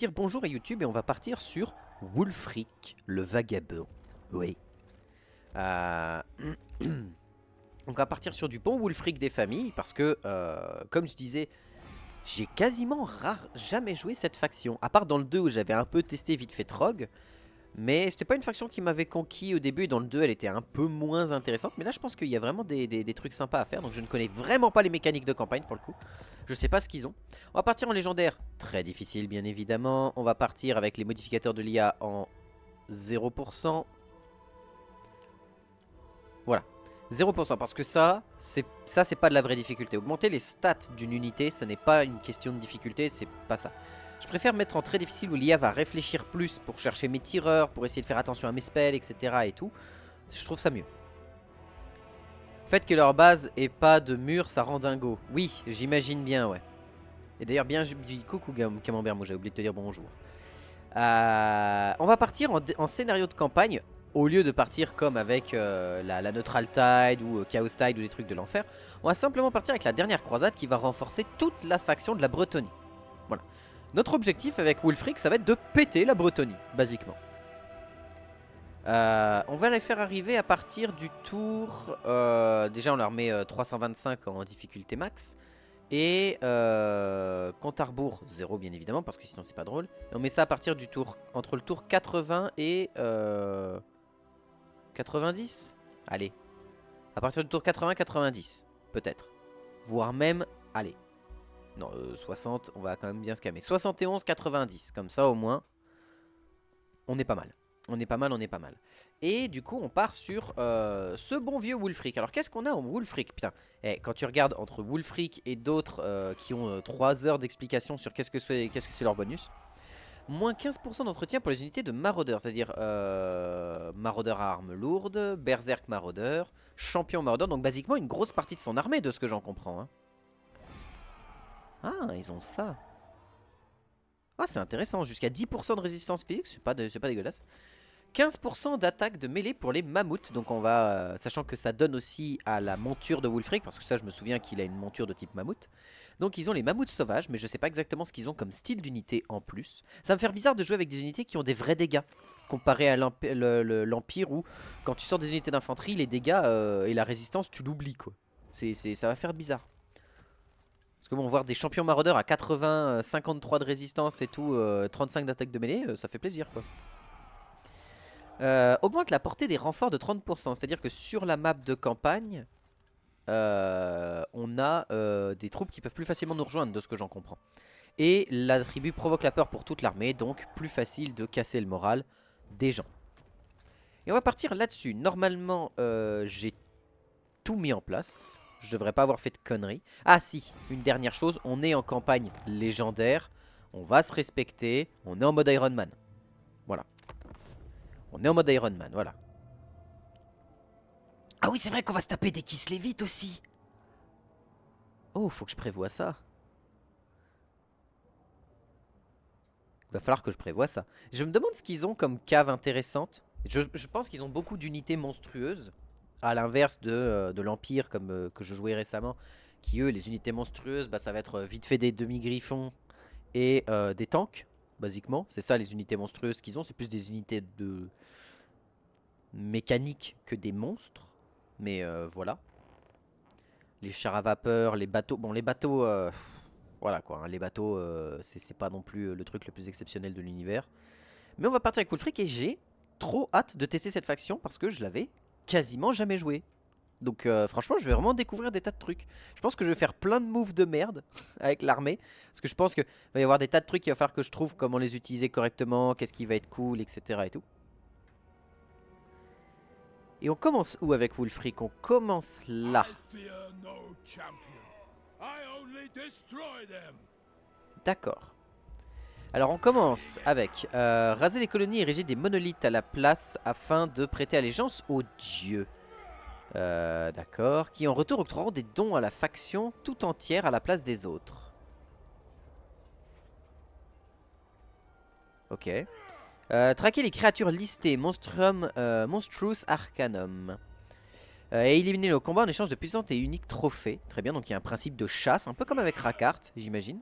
Dire bonjour à YouTube et on va partir sur Wulfric, le vagabond. Oui. Euh, On va partir sur du bon Wulfric des familles parce que, comme je disais, j'ai quasiment jamais joué cette faction. À part dans le 2 où j'avais un peu testé vite fait Trog. Mais c'était pas une faction qui m'avait conquis au début. Et dans le 2 elle était un peu moins intéressante. Mais là je pense qu'il y a vraiment des trucs sympas à faire. Donc je ne connais vraiment pas les mécaniques de campagne pour le coup. Je sais pas ce qu'ils ont. On va partir en légendaire. Très difficile bien évidemment. On va partir avec les modificateurs de l'IA en 0%. Voilà. 0% parce que ça c'est pas de la vraie difficulté. Augmenter les stats d'une unité, ce n'est pas une question de difficulté, c'est pas ça. Je préfère mettre en très difficile où l'IA va réfléchir plus pour chercher mes tireurs, pour essayer de faire attention à mes spells, etc. et tout. Je trouve ça mieux. Le fait que leur base ait pas de mur, ça rend dingo. Oui, j'imagine bien, ouais. Et d'ailleurs, bien, coucou Camembert, moi j'ai oublié de te dire bonjour. On va partir en scénario de campagne. Au lieu de partir comme avec la Neutral Tide ou Chaos Tide ou des trucs de l'enfer, on va simplement partir avec la dernière croisade qui va renforcer toute la faction de la Bretonie. Voilà. Notre objectif avec Wulfric, ça va être de péter la Bretonie, basiquement. On va les faire arriver à partir du tour... déjà, on leur met 325 en difficulté max. Et compte à rebours 0 bien évidemment parce que sinon c'est pas drôle. Et on met ça à partir du tour entre le tour 80 et 90. Allez, à partir du tour 80-90 peut-être. Voire même, allez. Non, 60, on va quand même bien se calmer. 71-90, comme ça au moins, on est pas mal. On est pas mal, on est pas mal. Et du coup, on part sur ce bon vieux Wulfric. Alors, qu'est-ce qu'on a en Wulfric? Putain, quand tu regardes entre Wulfric et d'autres qui ont 3 heures d'explication sur qu'est-ce que c'est leur bonus. Moins 15% d'entretien pour les unités de maraudeurs, c'est-à-dire maraudeur à armes lourdes, berserk maraudeur, champion maraudeur. Donc, basiquement, une grosse partie de son armée, de ce que j'en comprends. Hein. Ah, ils ont ça. Ah, c'est intéressant. Jusqu'à 10% de résistance physique, c'est pas dégueulasse. 15% d'attaque de mêlée pour les mammouths. Donc on va, sachant que ça donne aussi à la monture de Wulfric, parce que ça je me souviens qu'il a une monture de type mammouth. Donc ils ont les mammouths sauvages, mais je sais pas exactement ce qu'ils ont comme style d'unité en plus. Ça me fait bizarre de jouer avec des unités qui ont des vrais dégâts, comparé à l'Empire où quand tu sors des unités d'infanterie, les dégâts et la résistance tu l'oublies quoi. Ça va faire bizarre. Parce que bon, voir des champions maraudeurs à 80, 53 de résistance et tout, 35 d'attaque de mêlée, ça fait plaisir quoi. Augmente la portée des renforts de 30%. C'est-à-dire que sur la map de campagne, on a des troupes qui peuvent plus facilement nous rejoindre, de ce que j'en comprends. Et l'attribut provoque la peur pour toute l'armée, donc plus facile de casser le moral des gens. Et on va partir là-dessus. Normalement, j'ai tout mis en place. Je devrais pas avoir fait de conneries. Ah si, une dernière chose, on est en campagne légendaire. On va se respecter. On est en mode Iron Man. Voilà. On est en mode Iron Man, voilà. Ah oui, c'est vrai qu'on va se taper des Kiss vite aussi. Oh, faut que je prévoie ça. Il va falloir que je prévoie ça. Je me demande ce qu'ils ont comme cave intéressante. Je pense qu'ils ont beaucoup d'unités monstrueuses. À l'inverse de l'Empire que je jouais récemment. Qui eux, les unités monstrueuses, bah, ça va être vite fait des demi-griffons et des tanks. Basiquement, c'est ça les unités monstrueuses qu'ils ont. C'est plus des unités de mécanique que des monstres. Mais voilà. Les chars à vapeur, les bateaux. Bon, les bateaux, voilà quoi. Hein, les bateaux, c'est pas non plus le truc le plus exceptionnel de l'univers. Mais on va partir avec Wulfric et j'ai trop hâte de tester cette faction parce que je l'avais quasiment jamais joué. Donc franchement, je vais vraiment découvrir des tas de trucs. Je pense que je vais faire plein de moves de merde avec l'armée. Parce que je pense qu'il va y avoir des tas de trucs qu'il va falloir que je trouve comment les utiliser correctement, qu'est-ce qui va être cool, etc. et tout. Et on commence où avec Wulfric? On commence là. D'accord. Alors on commence avec raser les colonies et ériger des monolithes à la place afin de prêter allégeance aux dieux. D'accord. Qui en retour octroieront des dons à la faction tout entière à la place des autres. Ok. Traquer les créatures listées Monstrous Arcanum. Et éliminer le combat en échange de puissants et uniques trophées. Très bien, donc il y a un principe de chasse, un peu comme avec Rakart, j'imagine.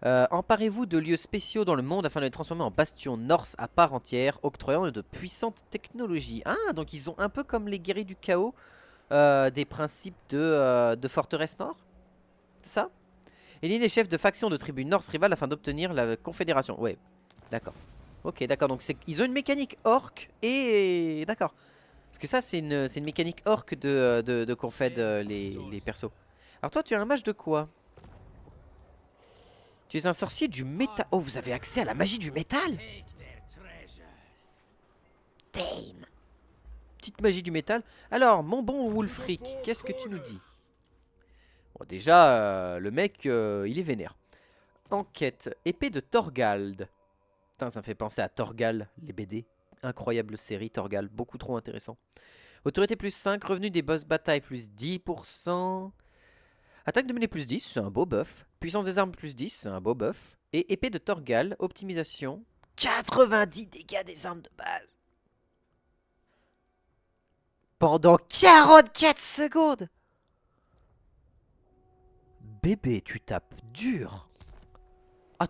Emparez-vous de lieux spéciaux dans le monde afin de les transformer en bastions norse à part entière, octroyant de puissantes technologies. Ah, donc ils ont un peu comme les guerriers du chaos des principes de forteresse nord. C'est ça? Éliminez les chefs de faction de tribus norse rivales afin d'obtenir la confédération. Ouais, d'accord. Ok, d'accord. Donc ils ont une mécanique orc et... D'accord. Parce que ça, c'est une mécanique orc de confède les persos. Alors toi, tu as un mage de quoi? Tu es un sorcier du métal. Oh, vous avez accès à la magie du métal? Damn. Petite magie du métal. Alors, mon bon Wulfric, qu'est-ce que tu nous dis? Bon, déjà, le mec, il est vénère. Enquête. Épée de Thorgald. Putain, ça me fait penser à Thorgal, les BD. Incroyable série, Thorgal. Beaucoup trop intéressant. Autorité plus 5. Revenu des boss bataille plus 10%. Attaque de mêlée plus 10, c'est un beau buff. Puissance des armes plus 10, c'est un beau buff. Et épée de Thorgal, optimisation. 90 dégâts des armes de base. Pendant 44 secondes. Bébé, tu tapes dur. Ah,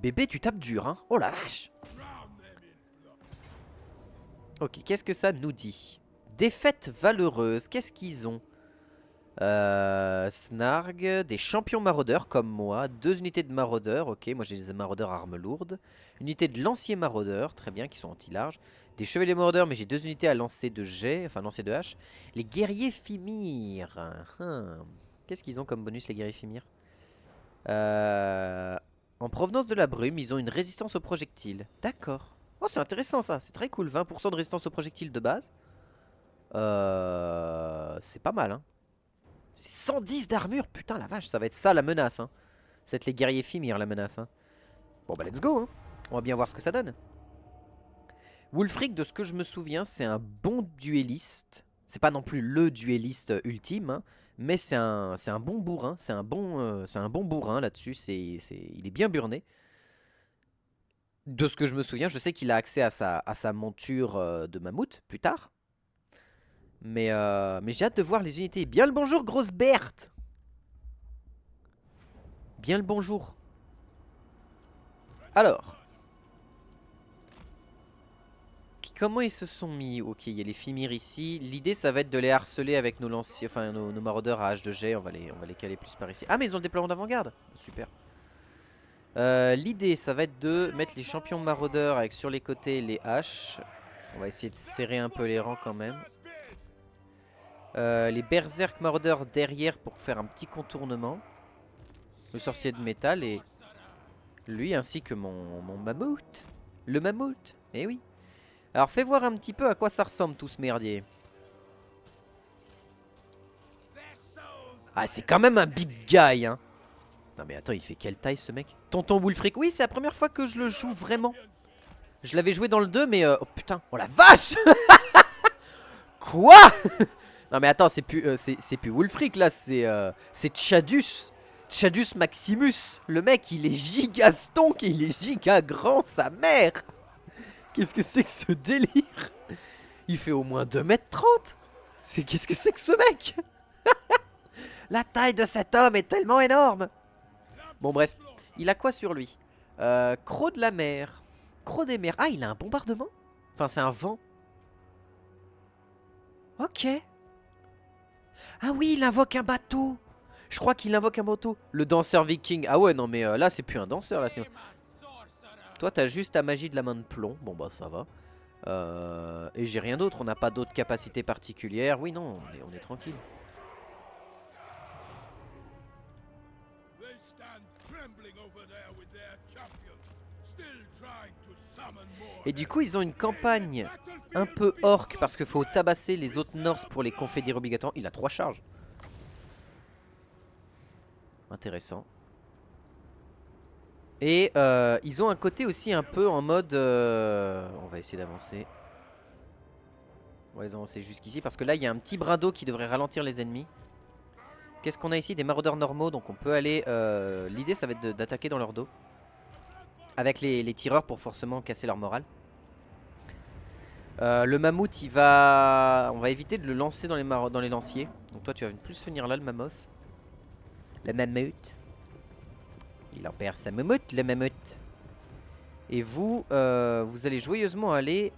bébé, tu tapes dur, hein. Oh la vache. Ok, qu'est-ce que ça nous dit? Défaite valeureuse, qu'est-ce qu'ils ont? Snarg, des champions maraudeurs comme moi, 2 unités de maraudeurs, ok, moi j'ai des maraudeurs à armes lourdes, unité de lanciers maraudeurs, très bien, qui sont anti-large, des chevaliers maraudeurs, mais j'ai 2 unités à lancer de jet, enfin lancer de hache, les guerriers Fimir, qu'est-ce qu'ils ont comme bonus les guerriers Fimir? En provenance de la brume, ils ont une résistance aux projectiles, d'accord, oh c'est intéressant ça, c'est très cool, 20% de résistance aux projectiles de base, c'est pas mal hein. C'est 110 d'armure, putain la vache, ça va être ça la menace hein. Ça va être les guerriers Fimir la menace hein. Bon bah let's go hein. On va bien voir ce que ça donne. Wulfric, de ce que je me souviens, c'est un bon duelliste. C'est pas non plus le duelliste ultime hein, mais c'est un bon bourrin. C'est un bon bourrin là-dessus, il est bien burné. De ce que je me souviens, je sais qu'il a accès à sa monture de mammouth plus tard. Mais j'ai hâte de voir les unités. Bien le bonjour, grosse Berthe. Bien le bonjour. Alors. Comment ils se sont mis? Ok, il y a les Fimir ici. L'idée, ça va être de les harceler avec nos lanciers, enfin nos maraudeurs à hache de jet. On va les caler plus par ici. Ah, mais ils ont le déploiement d'avant-garde. Super. L'idée, ça va être de mettre les champions maraudeurs avec sur les côtés les haches. On va essayer de serrer un peu les rangs quand même. Les berserk maraudeurs derrière pour faire un petit contournement. Le sorcier de métal et lui ainsi que mon mammouth. Le mammouth, eh oui. Alors fais voir un petit peu à quoi ça ressemble tout ce merdier. Ah c'est quand même un big guy hein. Non mais attends, il fait quelle taille ce mec? Tonton Wulfric, oui c'est la première fois que je le joue vraiment. Je l'avais joué dans le 2 mais oh putain, oh la vache. Quoi? Non mais attends, c'est plus Wulfric là, c'est Tchadus. Tchadus Maximus. Le mec il est giga stonk et il est giga grand, sa mère. Qu'est-ce que c'est que ce délire? Il fait au moins 2,30 m. Qu'est-ce que c'est que ce mec? La taille de cet homme est tellement énorme. Bon bref, il a quoi sur lui? Croc de la mer. Croc des mers. Ah il a un bombardement? Enfin c'est un vent. Ok. Ah oui il invoque un bateau. Je crois qu'il invoque un bateau. Le danseur viking. Ah ouais non mais là c'est plus un danseur là. Toi t'as juste ta magie de la main de plomb. Bon bah ça va. Et j'ai rien d'autre. On n'a pas d'autres capacités particulières. Oui non on est tranquille. Et du coup ils ont une campagne un peu orc parce qu'il faut tabasser les autres Norse pour les confédérer obligatoirement. Il a 3 charges. Intéressant. Et ils ont un côté aussi un peu en mode... on va essayer d'avancer. On va les avancer jusqu'ici parce que là il y a un petit brin d'eau qui devrait ralentir les ennemis. Qu'est-ce qu'on a ici? Des maraudeurs normaux, donc on peut aller... L'idée ça va être d'attaquer dans leur dos. Avec les tireurs pour forcément casser leur morale. Le mammouth, on va éviter de le lancer dans les lanciers. Donc toi tu vas plus venir là le mammouth. Le mammouth. Il en perd sa mammouth, le mammouth. Et vous, vous allez joyeusement aller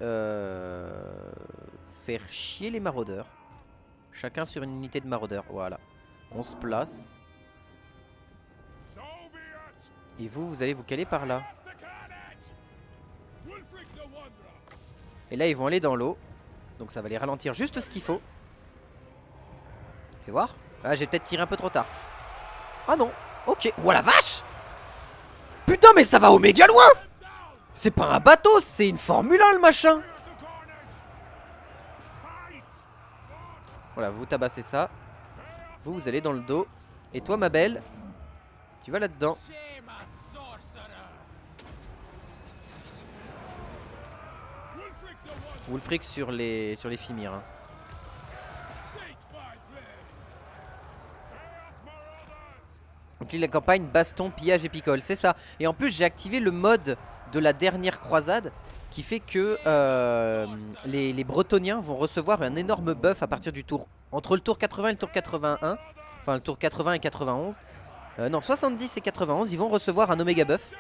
faire chier les maraudeurs. Chacun sur une unité de maraudeurs, voilà. On se place. Et vous, vous allez vous caler par là. Et là, ils vont aller dans l'eau. Donc ça va les ralentir juste ce qu'il faut. Fais voir. Ah, j'ai peut-être tiré un peu trop tard. Ah non. Ok. Oh la vache. Putain, mais ça va au méga loin. C'est pas un bateau, c'est une Formule 1 le machin. Voilà, vous tabassez ça. Vous, vous allez dans le dos. Et toi, ma belle, tu vas là-dedans. Wulfric sur les Fimir. Hein. Donc la campagne baston, pillage et picole, c'est ça. Et en plus j'ai activé le mode de la dernière croisade qui fait que les Bretoniens vont recevoir un énorme buff à partir du tour. Entre le tour 80 et le tour 81. Enfin le tour 80 et 91. Non, 70 et 91, ils vont recevoir un Omega buff.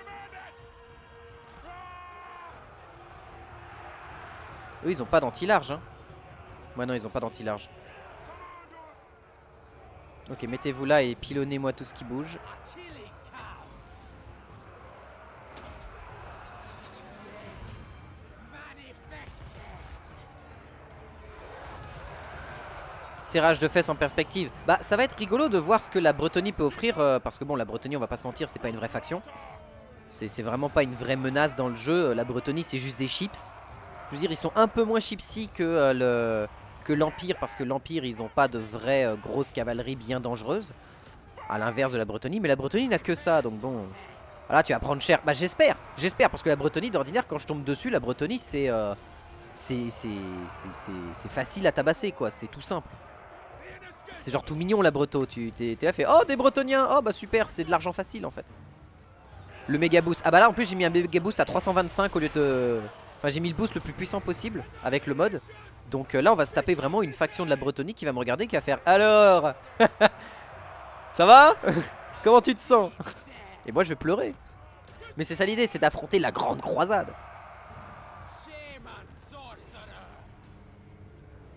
Eux ils ont pas d'anti-large hein. Ouais non ils ont pas d'anti-large. Ok, mettez-vous là et pilonnez-moi tout ce qui bouge. Serrage de fesses en perspective. Bah ça va être rigolo de voir ce que la Bretonie peut offrir parce que bon la Bretonie on va pas se mentir c'est pas une vraie faction. C'est vraiment pas une vraie menace dans le jeu. La Bretonie c'est juste des chips. Je veux dire ils sont un peu moins chipsy que l'Empire parce que l'Empire ils ont pas de vraie grosse cavalerie bien dangereuse. À l'inverse de la Bretonie, mais la Bretonie n'a que ça donc bon. Voilà tu vas prendre cher. Bah j'espère parce que la Bretonie d'ordinaire quand je tombe dessus la Bretonie c'est facile à tabasser quoi, c'est tout simple. C'est genre tout mignon la Breto, t'es là fait oh des Bretoniens, oh bah super c'est de l'argent facile en fait. Le méga boost, ah bah là en plus j'ai mis un méga boost à 325 au lieu de... Enfin j'ai mis le boost le plus puissant possible avec le mode. Donc là on va se taper vraiment une faction de la Bretonie qui va me regarder, qui va faire alors ça va comment tu te sens? Et moi je vais pleurer. Mais c'est ça l'idée, c'est d'affronter la grande croisade.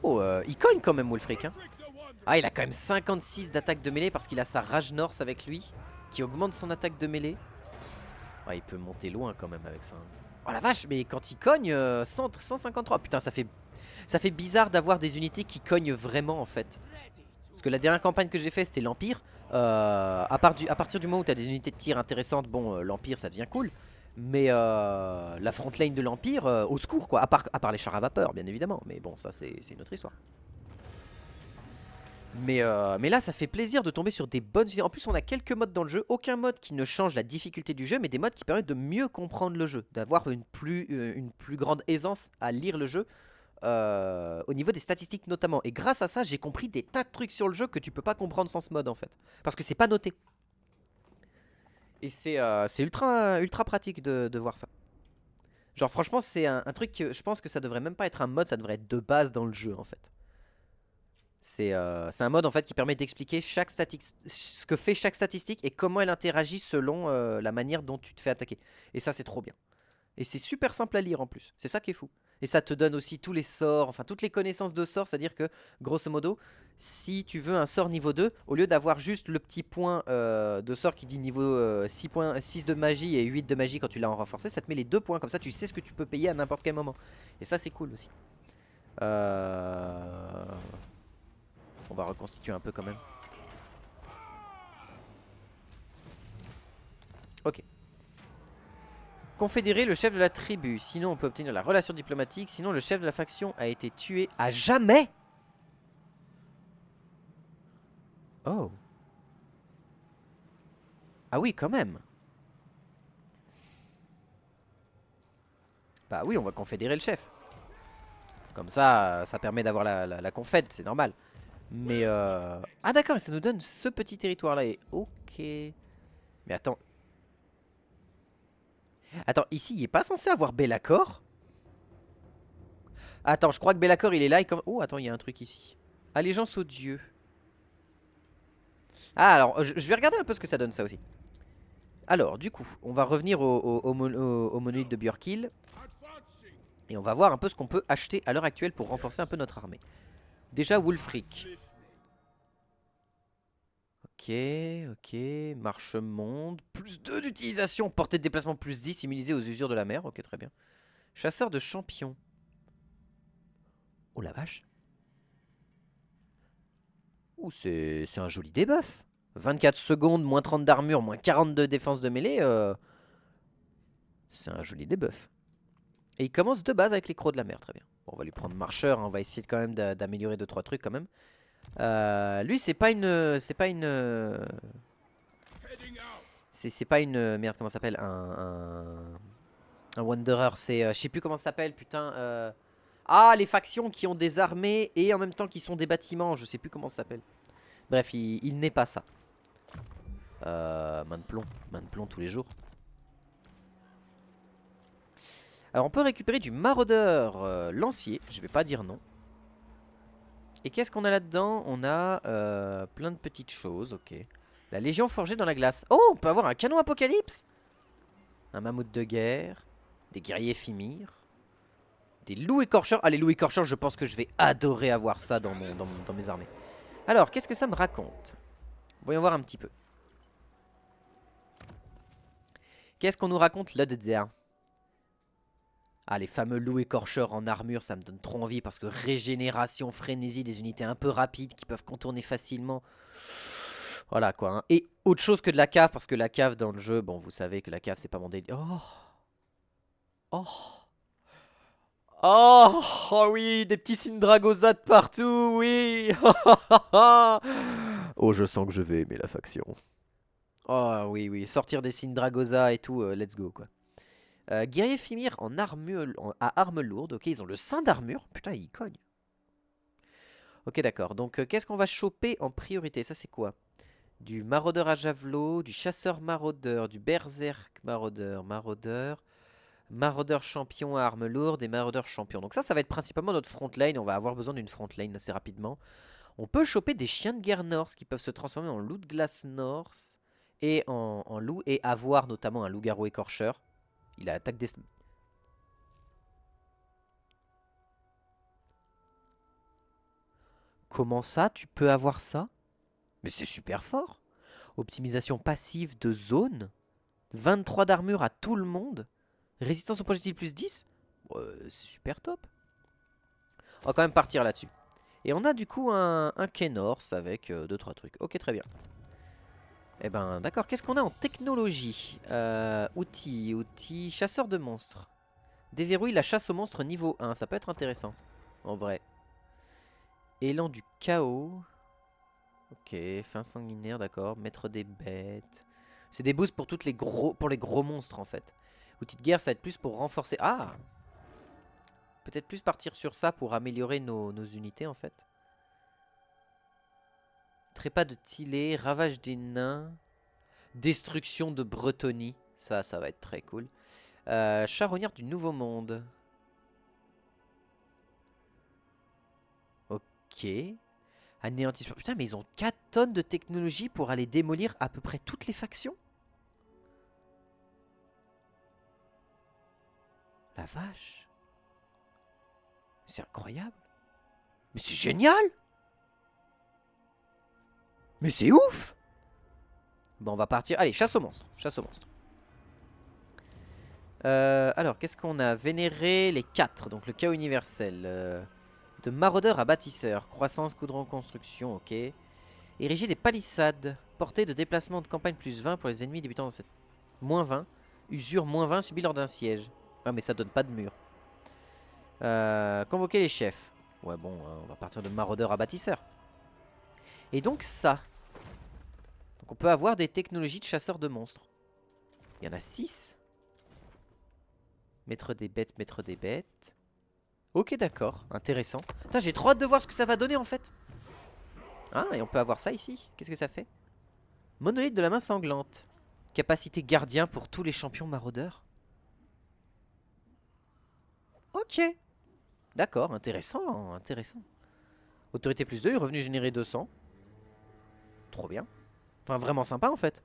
Oh il cogne quand même Wulfric hein. Ah il a quand même 56 d'attaque de mêlée parce qu'il a sa Rage Norse avec lui qui augmente son attaque de mêlée. Ouais il peut monter loin quand même avec ça. Oh la vache mais quand il cogne 153. Putain ça fait bizarre d'avoir des unités qui cognent vraiment en fait. Parce que la dernière campagne que j'ai fait c'était l'Empire. À partir du moment où tu as des unités de tir intéressantes, bon l'Empire ça devient cool. Mais la front line de l'Empire, au secours quoi, à part les chars à vapeur bien évidemment. Mais bon ça c'est une autre histoire. Mais là ça fait plaisir de tomber sur des bonnes unités. En plus on a quelques modes dans le jeu, aucun mode qui ne change la difficulté du jeu, mais des modes qui permettent de mieux comprendre le jeu, d'avoir une plus grande aisance à lire le jeu. Au niveau des statistiques notamment. Et grâce à ça j'ai compris des tas de trucs sur le jeu que tu peux pas comprendre sans ce mode en fait. Parce que c'est pas noté. Et c'est ultra pratique de voir ça. Genre franchement c'est un truc que je pense que ça devrait même pas être un mode, ça devrait être de base dans le jeu en fait. C'est un mode en fait qui permet d'expliquer ce que fait chaque statistique et comment elle interagit selon la manière dont tu te fais attaquer. Et ça c'est trop bien. Et c'est super simple à lire en plus, c'est ça qui est fou. Et ça te donne aussi tous les sorts, enfin toutes les connaissances de sorts, c'est à dire que grosso modo si tu veux un sort niveau 2, au lieu d'avoir juste le petit point de sort qui dit niveau 6 de magie et 8 de magie quand tu l'as en renforcé, ça te met les 2 points, comme ça tu sais ce que tu peux payer à n'importe quel moment. Et ça c'est cool aussi. On va reconstituer un peu quand même. Ok. Confédérer le chef de la tribu. Sinon on peut obtenir la relation diplomatique. Sinon le chef de la faction a été tué à jamais. Oh. Ah oui quand même. Bah oui on va confédérer le chef. Comme ça permet d'avoir la confède, c'est normal. Mais ah d'accord, ça nous donne ce petit territoire là et ok. Mais attends. Attends, ici il est pas censé avoir Be'lakor? Attends, je crois que Be'lakor il est là et comme... Oh attends, il y a un truc ici. Allégeance aux dieux. Ah alors, je vais regarder un peu ce que ça donne ça aussi. Alors, du coup, on va revenir au monolithe de Björkil. Et on va voir un peu ce qu'on peut acheter à l'heure actuelle pour renforcer un peu notre armée. Déjà, Wulfric. Ok, ok. Marche-monde. Plus 2 d'utilisation. Portée de déplacement plus 10. Immunisé aux usures de la mer. Ok, très bien. Chasseur de champions. Oh la vache. Ouh, c'est un joli debuff. 24 secondes, moins 30 d'armure, moins 42 défense de mêlée. C'est un joli debuff. Et il commence de base avec les crocs de la mer, très bien. Bon, on va lui prendre marcheur, hein, on va essayer quand même d'améliorer 2-3 trucs quand même. Lui, c'est pas une... C'est pas une... C'est pas une... Merde, comment ça s'appelle un Wanderer, c'est... je sais plus comment ça s'appelle, putain. Ah, les factions qui ont des armées et en même temps qui sont des bâtiments, je sais plus comment ça s'appelle. Bref, il n'est pas ça. Main de plomb tous les jours. Alors on peut récupérer du maraudeur lancier, je vais pas dire non. Et qu'est-ce qu'on a là-dedans? On a plein de petites choses, ok. La légion forgée dans la glace. Oh, on peut avoir un canon apocalypse. Un mammouth de guerre. Des guerriers Fimir. Des loups écorcheurs. Ah, les loups écorcheurs, je pense que je vais adorer avoir ça dans mes armées. Alors, qu'est-ce que ça me raconte? Voyons voir un petit peu. Qu'est-ce qu'on nous raconte là dedans? Ah, les fameux loups écorcheurs en armure, ça me donne trop envie parce que régénération, frénésie, des unités un peu rapides qui peuvent contourner facilement. Voilà quoi. Hein. Et autre chose que de la cave, parce que la cave dans le jeu, bon, vous savez que la cave, c'est pas mon délire. Oh! Oh! Oh! Oh oui, des petits Syndragosa de partout, oui! Oh, je sens que je vais aimer la faction. Oh oui, oui, sortir des Syndragosa et tout, let's go quoi. Guerrier Fimir en armure, à arme lourde. Ok, ils ont le sein d'armure. Putain, ils cognent. Ok, d'accord. Donc, qu'est-ce qu'on va choper en priorité? Ça, c'est quoi? Du maraudeur à javelot, du chasseur maraudeur, du berserk maraudeur champion à arme lourde et maraudeur champion. Donc ça va être principalement notre front line. On va avoir besoin d'une front line assez rapidement. On peut choper des chiens de guerre norse qui peuvent se transformer en loup de glace norse et en loup et avoir notamment un loup-garou écorcheur. Il a attaque des... Comment ça, tu peux avoir ça? Mais c'est super fort. Optimisation passive de zone. 23 d'armure à tout le monde. Résistance aux projectiles plus 10. C'est super top. On va quand même partir là-dessus. Et on a du coup un Kenorse avec 2-3 trucs. Ok, très bien. Eh ben, d'accord. Qu'est-ce qu'on a en technologie? Outils. Chasseur de monstres. Déverrouille la chasse aux monstres niveau 1. Ça peut être intéressant. En vrai. Élan du chaos. Ok, fin sanguinaire, d'accord. Maître des bêtes. C'est des boosts pour les gros monstres en fait. Outil de guerre, ça va être plus pour renforcer. Ah! Peut-être plus partir sur ça pour améliorer nos unités en fait. Trépas de Tillet, ravage des nains, destruction de Bretonie. Ça va être très cool. Charognard du Nouveau Monde. Ok. Anéantissement. Putain, mais ils ont 4 tonnes de technologie pour aller démolir à peu près toutes les factions. La vache. C'est incroyable. Mais c'est génial. Mais c'est ouf. Bon, on va partir. Allez, chasse aux monstres. Chasse aux monstres. Alors, qu'est-ce qu'on a? Vénérer les 4. Donc le chaos universel. De maraudeur à bâtisseur. Croissance, coup de reconstruction. Ok. Ériger des palissades. Portée de déplacement de campagne plus 20 pour les ennemis débutant dans cette... Moins 20. Usure moins 20 subie lors d'un siège. Ah, mais ça donne pas de mur. Convoquer les chefs. Ouais, bon, hein, on va partir de maraudeur à bâtisseur. Et donc ça. Donc on peut avoir des technologies de chasseurs de monstres. Il y en a 6. Maître des bêtes, maître des bêtes. Ok, d'accord, intéressant. Putain, j'ai trop hâte de voir ce que ça va donner en fait. Ah, et on peut avoir ça ici. Qu'est-ce que ça fait? Monolithe de la main sanglante. Capacité gardien pour tous les champions maraudeurs. Ok. D'accord, intéressant, intéressant. Autorité plus 2, revenu généré 200. Trop bien. Enfin, vraiment sympa en fait.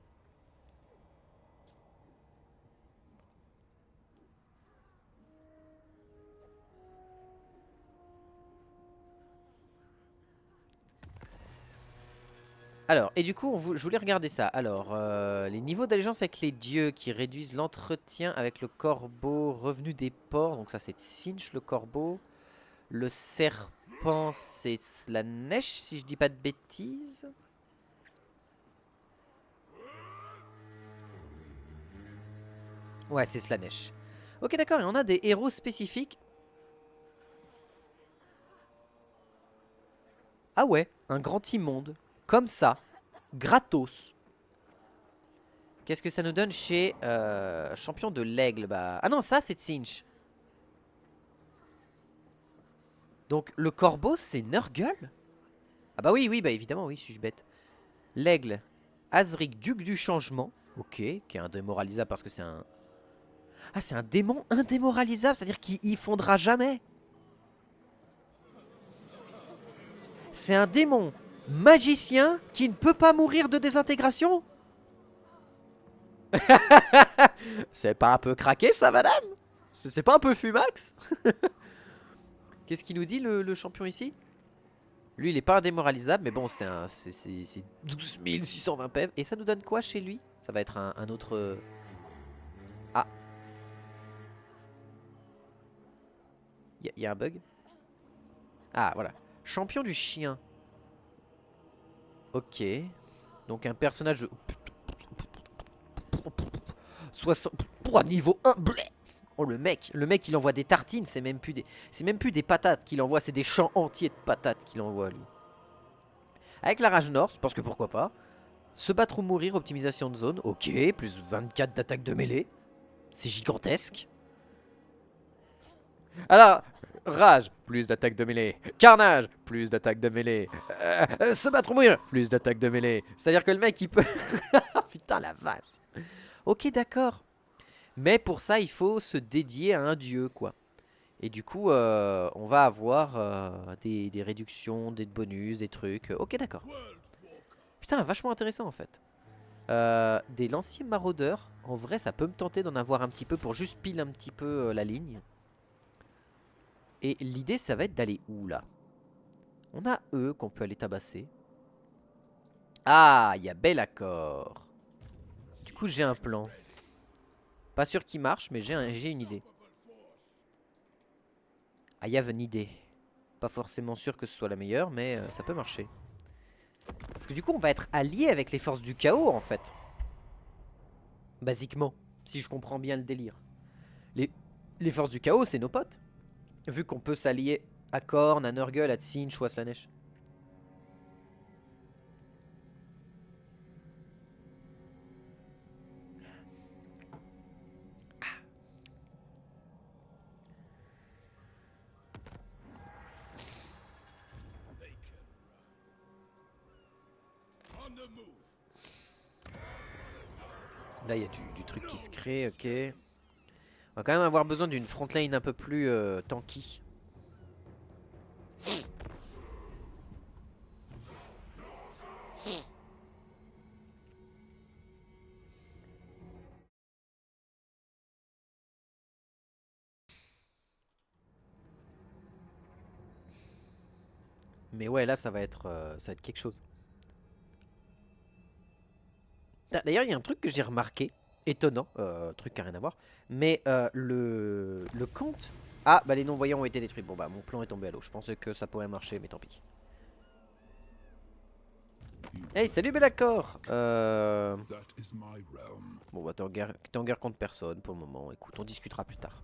Alors, et du coup, je voulais regarder ça. Alors, les niveaux d'allégeance avec les dieux qui réduisent l'entretien avec le corbeau, revenu des porcs. Donc ça, c'est Tzeentch, le corbeau. Le serpent, c'est Slaanesh, si je dis pas de bêtises. Ouais, c'est Slaanesh. Ok, d'accord, et on a des héros spécifiques. Ah ouais, un grand immonde. Comme ça. Gratos. Qu'est-ce que ça nous donne chez champion de l'aigle? Bah... Ah non, ça c'est Tzeentch. Donc le corbeau c'est Nurgle? Ah bah oui, oui, bah évidemment, oui, suis-je bête. L'aigle, Azric, duc du changement. Ok, qui est indémoralisable parce que c'est un... Ah, c'est un démon indémoralisable, c'est-à-dire qu'il y fondra jamais. C'est un démon magicien qui ne peut pas mourir de désintégration. C'est pas un peu craqué ça, madame? C'est pas un peu fumax? Qu'est-ce qu'il nous dit le champion ici? Lui il est pas indémoralisable, mais bon c'est 12 620 PV. Et ça nous donne quoi chez lui? Ça va être un autre... Ah, il y a un bug. Ah voilà, champion du chien. Ok, donc un personnage 60... Oh, niveau 1, blé. Oh le mec il envoie des tartines, c'est même plus des patates qu'il envoie, c'est des champs entiers de patates qu'il envoie lui. Avec la rage norse, parce que pourquoi pas. Se battre ou mourir, optimisation de zone, ok, plus 24 d'attaque de mêlée. C'est gigantesque. Alors, rage, plus d'attaque de mêlée. Carnage, plus d'attaque de mêlée. Se battre ou mourir, plus d'attaque de mêlée. C'est-à-dire que le mec il peut... Putain la vache. Ok d'accord. Mais pour ça il faut se dédier à un dieu quoi. Et du coup on va avoir des réductions, des bonus, des trucs. Ok d'accord. Putain vachement intéressant en fait. Des lanciers maraudeurs. En vrai ça peut me tenter d'en avoir un petit peu pour juste pile un petit peu la ligne. Et l'idée ça va être d'aller où là? On a eux qu'on peut aller tabasser. Ah il y a bel accord. Du coup j'ai un plan. Pas sûr qu'il marche mais j'ai une idée. I have an idée. Pas forcément sûr que ce soit la meilleure mais ça peut marcher. Parce que du coup on va être allié avec les forces du chaos en fait. Basiquement. Si je comprends bien le délire. Les forces du chaos c'est nos potes. Vu qu'on peut s'allier à Khorne, à Nurgle, à Tzeentch ou à Slaanesh. Là il y a du truc qui se crée, ok. On va quand même avoir besoin d'une frontline un peu plus tanky. Mais ouais là ça va être quelque chose. D'ailleurs il y a un truc que j'ai remarqué. Étonnant, truc qui n'a rien à voir. Mais le compte... Ah bah les non-voyants ont été détruits. Bon bah mon plan est tombé à l'eau. Je pensais que ça pourrait marcher mais tant pis. Hey salut Bellacor. Bon bah t'es en guerre contre personne pour le moment. Écoute on discutera plus tard.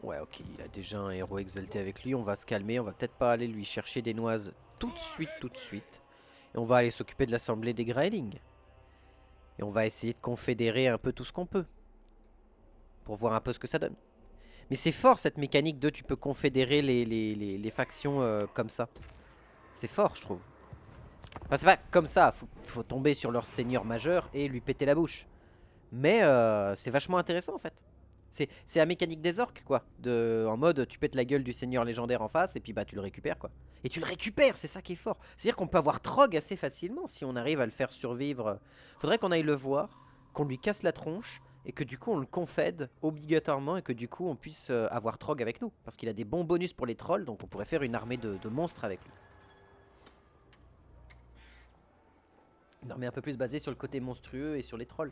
Ouais ok il a déjà un héros exalté avec lui. On va se calmer. On va peut-être pas aller lui chercher des noises tout de suite. Et on va aller s'occuper de l'assemblée des Graelings. Et on va essayer de confédérer un peu tout ce qu'on peut. Pour voir un peu ce que ça donne. Mais c'est fort cette mécanique de tu peux confédérer les factions comme ça. C'est fort je trouve. Enfin c'est pas comme ça, faut tomber sur leur seigneur majeur et lui péter la bouche. Mais c'est vachement intéressant en fait. C'est la mécanique des orques quoi. En mode tu pètes la gueule du seigneur légendaire en face et puis bah tu le récupères quoi. Et tu le récupères, c'est ça qui est fort. C'est à dire qu'on peut avoir Trog assez facilement si on arrive à le faire survivre. Faudrait qu'on aille le voir, qu'on lui casse la tronche et que du coup on le confède obligatoirement et que du coup on puisse avoir Trog avec nous. Parce qu'il a des bons bonus pour les trolls, donc on pourrait faire une armée de monstres avec lui. Une armée un peu plus basée sur le côté monstrueux et sur les trolls.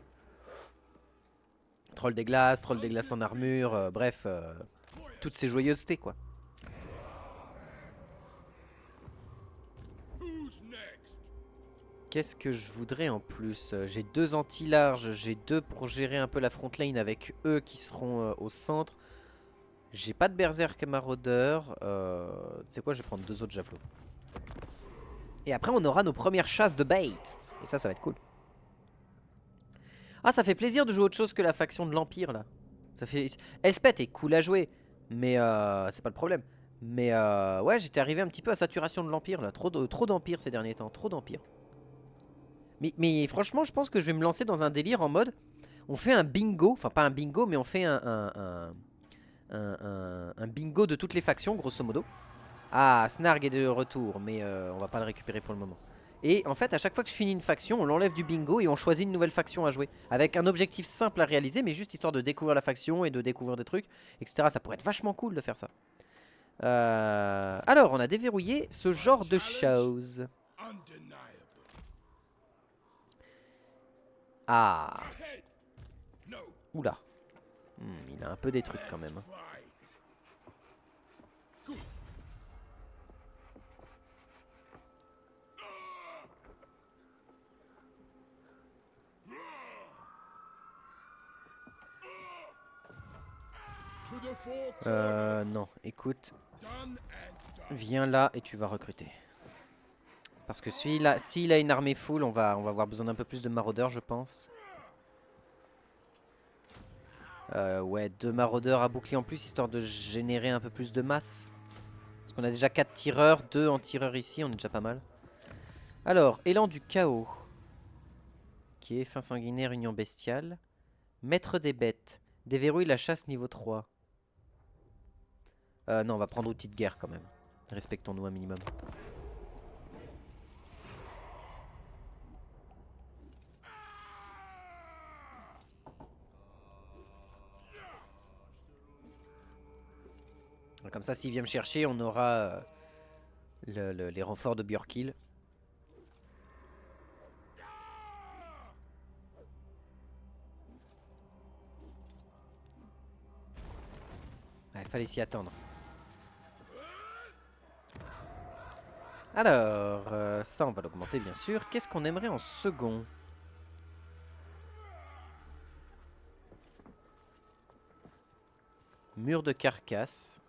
Troll des glaces en armure, bref, toutes ces joyeusetés quoi. Qu'est-ce que je voudrais en plus? J'ai 2 anti-larges, j'ai 2 pour gérer un peu la front line avec eux qui seront au centre. J'ai pas de berserk maraudeur. Tu sais quoi, je vais prendre 2 autres javelots. Et après on aura nos premières chasses de bait. Et ça va être cool. Ah, ça fait plaisir de jouer autre chose que la faction de l'Empire là. Ça fait... Elspeth est cool à jouer, mais c'est pas le problème. Mais ouais, j'étais arrivé un petit peu à saturation de l'Empire là. Trop d'Empire ces derniers temps, trop d'Empire. Mais franchement, je pense que je vais me lancer dans un délire en mode... On fait un bingo, enfin pas un bingo, mais on fait un bingo de toutes les factions, grosso modo. Ah, Snarg est de retour, mais on va pas le récupérer pour le moment. Et en fait, à chaque fois que je finis une faction, on l'enlève du bingo et on choisit une nouvelle faction à jouer. Avec un objectif simple à réaliser, mais juste histoire de découvrir la faction et de découvrir des trucs, etc. Ça pourrait être vachement cool de faire ça. Alors, on a déverrouillé ce genre de choses. Ah. Oula. Il a un peu des trucs quand même. Non, écoute. Viens là et tu vas recruter. Parce que s'il a une armée full, on va avoir besoin d'un peu plus de maraudeurs, je pense. Ouais, 2 maraudeurs à bouclier en plus, histoire de générer un peu plus de masse. Parce qu'on a déjà 4 tireurs, 2 en tireur ici, on est déjà pas mal. Alors, élan du chaos. Qui est fin sanguinaire, union bestiale. Maître des bêtes. Déverrouille la chasse niveau 3. Non, on va prendre outil de guerre quand même. Respectons-nous un minimum. Comme ça, s'il vient me chercher, on aura les renforts de Björkil. Il fallait s'y attendre. Alors, ça on va l'augmenter bien sûr. Qu'est-ce qu'on aimerait en second? Mur de carcasse.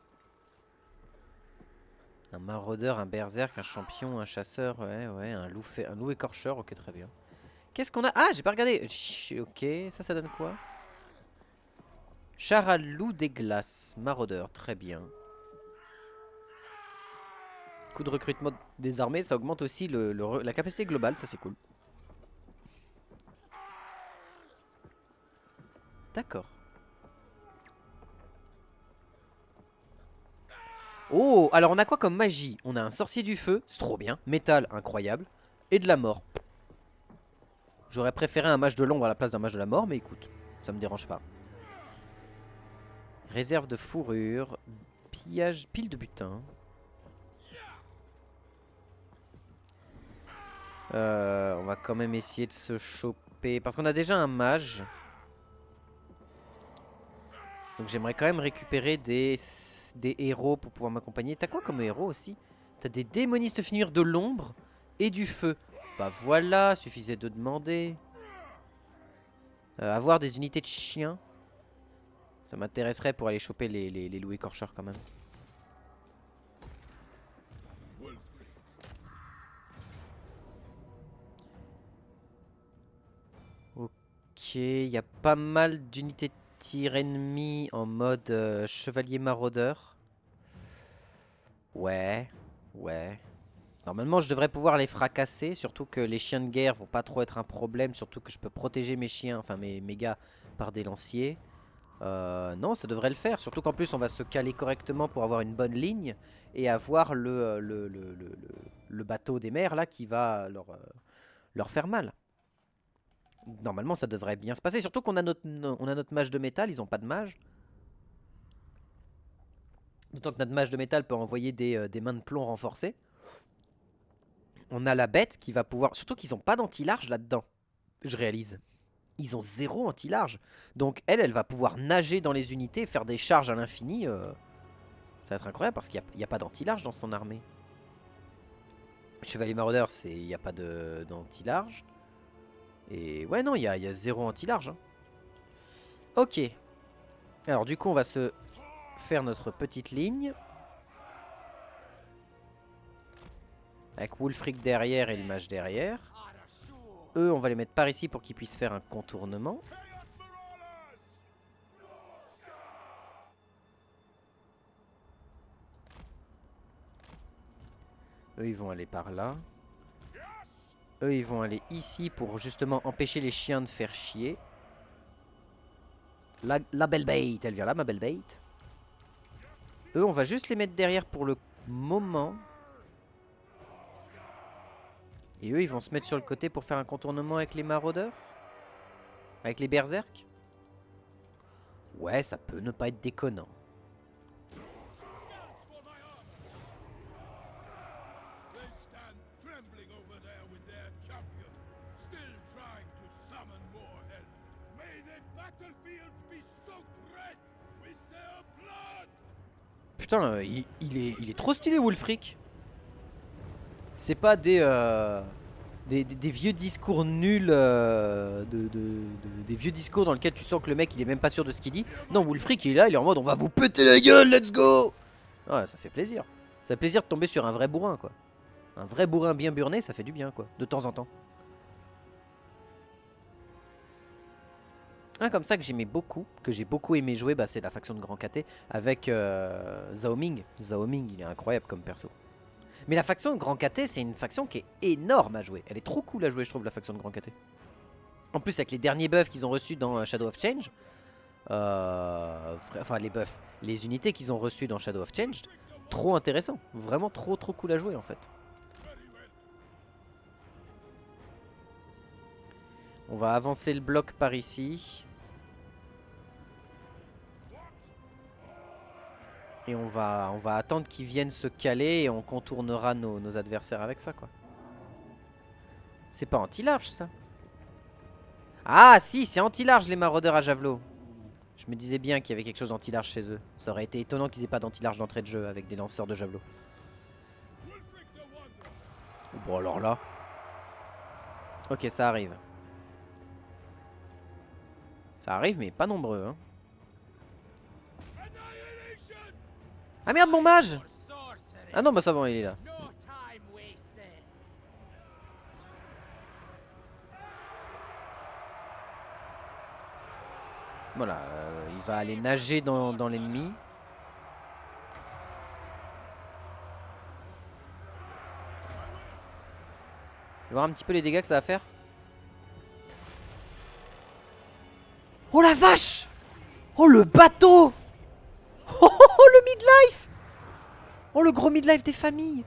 Un maraudeur, un berserk, un champion, un chasseur, ouais, un loup écorcheur, ok très bien. Qu'est-ce qu'on a? Ah, j'ai pas regardé. Ok, ça donne quoi? Char à loup des glaces, maraudeur, très bien. Coup de recrutement des armées, ça augmente aussi la capacité globale, ça c'est cool. D'accord. Oh, alors on a quoi comme magie? On a un sorcier du feu, c'est trop bien. Métal, incroyable. Et de la mort. J'aurais préféré un mage de l'ombre à la place d'un mage de la mort, mais écoute, ça me dérange pas. Réserve de fourrure. Pillage, pile de butin. On va quand même essayer de se choper. Parce qu'on a déjà un mage. Donc j'aimerais quand même récupérer des héros pour pouvoir m'accompagner. T'as quoi comme héros aussi? T'as des démonistes finir de l'ombre et du feu. Bah voilà, suffisait de demander. Avoir des unités de chiens. Ça m'intéresserait pour aller choper les loups écorcheurs quand même. Ok, il y a pas mal d'unités de tir ennemies en mode chevalier maraudeur. Ouais. Normalement, je devrais pouvoir les fracasser, surtout que les chiens de guerre vont pas trop être un problème, surtout que je peux protéger mes chiens, enfin mes gars, par des lanciers. Non, ça devrait le faire, surtout qu'en plus on va se caler correctement pour avoir une bonne ligne et avoir le bateau des mers là qui va leur faire mal. Normalement, ça devrait bien se passer. Surtout qu'on a on a notre mage de métal, ils ont pas de mage. D'autant que notre mage de métal peut envoyer des mains de plomb renforcées. On a la bête qui va pouvoir... Surtout qu'ils ont pas d'anti-large là-dedans, je réalise. Ils ont 0 anti-large. Donc elle va pouvoir nager dans les unités, faire des charges à l'infini. Ça va être incroyable parce qu'il n'y a pas d'anti-large dans son armée. Chevalier Maraudeur, il n'y a pas d'anti-large. Et ouais, non, il y a 0 anti-large. Hein. Ok. Alors du coup, on va se faire notre petite ligne. Avec Wulfric derrière et le mage derrière. Eux, on va les mettre par ici pour qu'ils puissent faire un contournement. Eux, ils vont aller par là. Eux, ils vont aller ici pour justement empêcher les chiens de faire chier. La belle bait, elle vient là, ma belle bait. Eux, on va juste les mettre derrière pour le moment. Et eux, ils vont se mettre sur le côté pour faire un contournement avec les maraudeurs. Avec les berserks. Ouais, ça peut ne pas être déconnant. Putain, il est trop stylé, Wulfric. C'est pas des vieux discours nuls, des vieux discours dans lesquels tu sens que le mec il est même pas sûr de ce qu'il dit. Non, Wulfric il est là, il est en mode on va vous péter la gueule, let's go. Ouais, ça fait plaisir. Ça fait plaisir de tomber sur un vrai bourrin, quoi. Un vrai bourrin bien burné, ça fait du bien, quoi, de temps en temps. Un comme ça que j'aimais beaucoup, que j'ai beaucoup aimé jouer, bah, c'est la faction de Grand KT avec Zhao Ming. Zhao Ming, il est incroyable comme perso. Mais la faction de Grand KT, c'est une faction qui est énorme à jouer. Elle est trop cool à jouer, je trouve, la faction de Grand KT. En plus, avec les derniers buffs qu'ils ont reçus dans Shadow of Change, enfin les buffs, les unités qu'ils ont reçues dans Shadow of Change, trop intéressant. Vraiment trop cool à jouer en fait. On va avancer le bloc par ici. Et on va attendre qu'ils viennent se caler et on contournera nos adversaires avec ça, quoi. C'est pas anti-large, ça. Ah, si, c'est anti-large, les maraudeurs à javelot. Je me disais bien qu'il y avait quelque chose d'anti-large chez eux. Ça aurait été étonnant qu'ils aient pas d'anti-large d'entrée de jeu avec des lanceurs de javelot. Bon, alors là. Ok, ça arrive. Ça arrive, mais pas nombreux, hein. Ah merde, mon mage! Ah non, bah ça va, il est là. Voilà, il va aller nager dans l'ennemi. On va voir un petit peu les dégâts que ça va faire. Oh la vache! Oh le bateau! Oh le midlife! Oh le gros midlife des familles!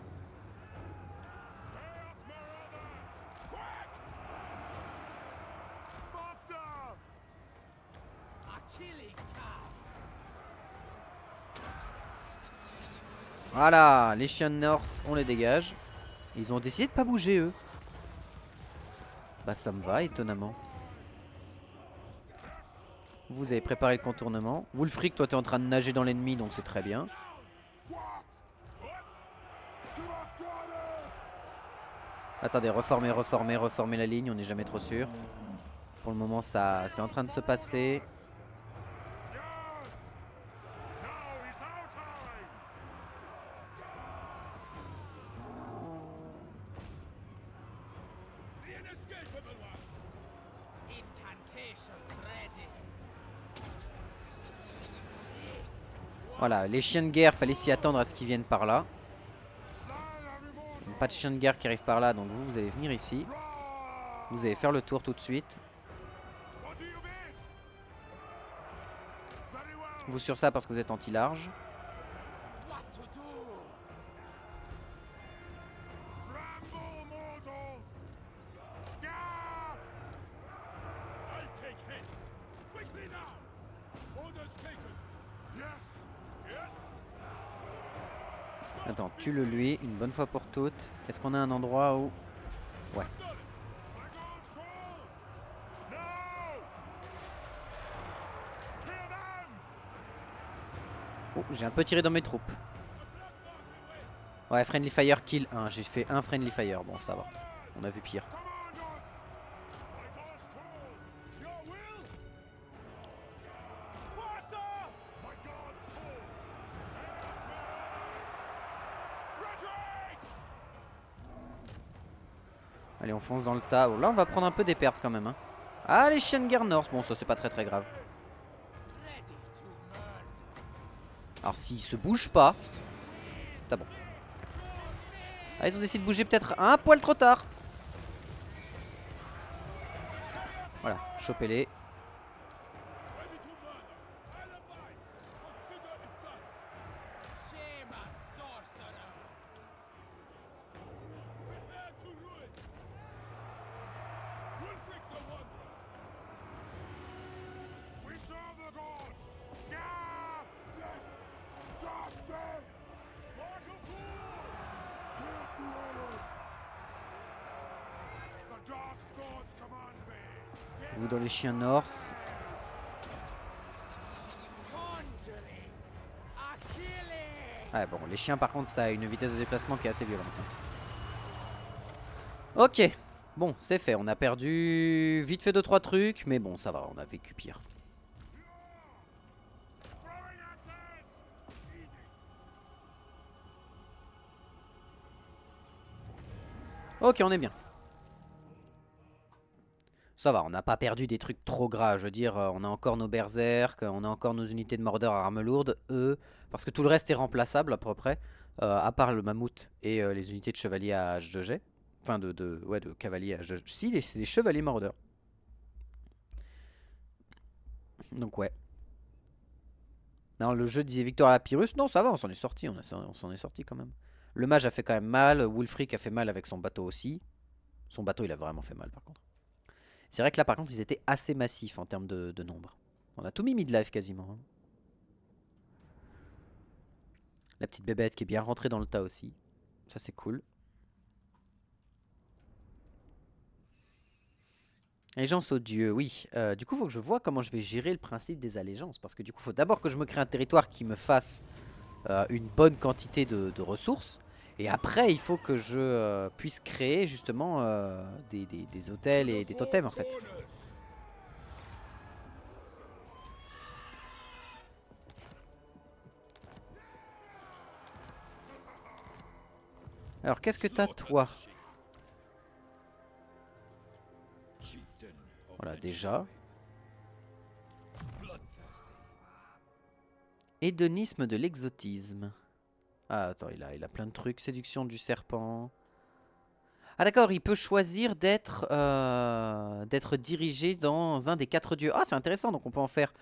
Voilà, les chiens de North, on les dégage. Ils ont décidé de pas bouger eux. Bah ça me va étonnamment. Vous avez préparé le contournement. Wulfric, toi t'es en train de nager dans l'ennemi donc c'est très bien. Attendez, reformer la ligne, on n'est jamais trop sûr. Pour le moment ça c'est en train de se passer. Voilà, les chiens de guerre, fallait s'y attendre à ce qu'ils viennent par là. Pas de chiens de guerre qui arrivent par là, donc vous allez venir ici. Vous allez faire le tour tout de suite. Vous sur ça parce que vous êtes anti-large. Attends, tue-le lui, une bonne fois pour toutes. Est-ce qu'on a un endroit où... Ouais. Oh, j'ai un peu tiré dans mes troupes. Ouais, Friendly Fire kill 1. J'ai fait un Friendly Fire. Bon, ça va. On a vu pire. Allez, on fonce dans le tas. Oh, là, on va prendre un peu des pertes quand même. Hein. Ah, les chiens de guerre Norse. Bon, ça, c'est pas très grave. Alors, s'ils se bougent pas... C'est bon. Ah, ils ont décidé de bouger peut-être un poil trop tard. Voilà, chopez-les. Vous dans les chiens Norse. Ouais, bon, les chiens par contre, ça a une vitesse de déplacement qui est assez violente. Ok, bon, c'est fait. On a perdu vite fait 2-3 trucs, mais bon, ça va, on a vécu pire. Ok, on est bien. Ça va, on n'a pas perdu des trucs trop gras. Je veux dire, on a encore nos berserk, on a encore nos unités de mordeur à armes lourdes. Eux, parce que tout le reste est remplaçable à peu près. À part le mammouth et les unités de chevaliers à hache de jet. Enfin, ouais, de cavaliers à hache de jet. Si, c'est des chevaliers mordeurs. Donc, ouais. Non, le jeu disait victoire à la Pyrrhus. Non, ça va, on s'en est sorti. On s'en est sorti quand même. Le mage a fait quand même mal. Wulfric a fait mal avec son bateau aussi. Son bateau, il a vraiment fait mal par contre. C'est vrai que là, par contre, ils étaient assez massifs en termes de nombre. On a tout mis mid-life quasiment. Hein. La petite bébête qui est bien rentrée dans le tas aussi. Ça, c'est cool. Allégeance aux dieux, oui. Du coup, il faut que je vois comment je vais gérer le principe des allégeances. Parce que du coup, il faut d'abord que je me crée un territoire qui me fasse une bonne quantité de ressources. Et après, il faut que je puisse créer justement des hôtels et des totems en fait. Alors, qu'est-ce que t'as toi? Voilà, déjà. Hédonisme de l'exotisme. Ah, attends, il a plein de trucs. Séduction du serpent. Ah d'accord, il peut choisir d'être dirigé dans un des 4 dieux. Ah, c'est intéressant, donc on peut en faire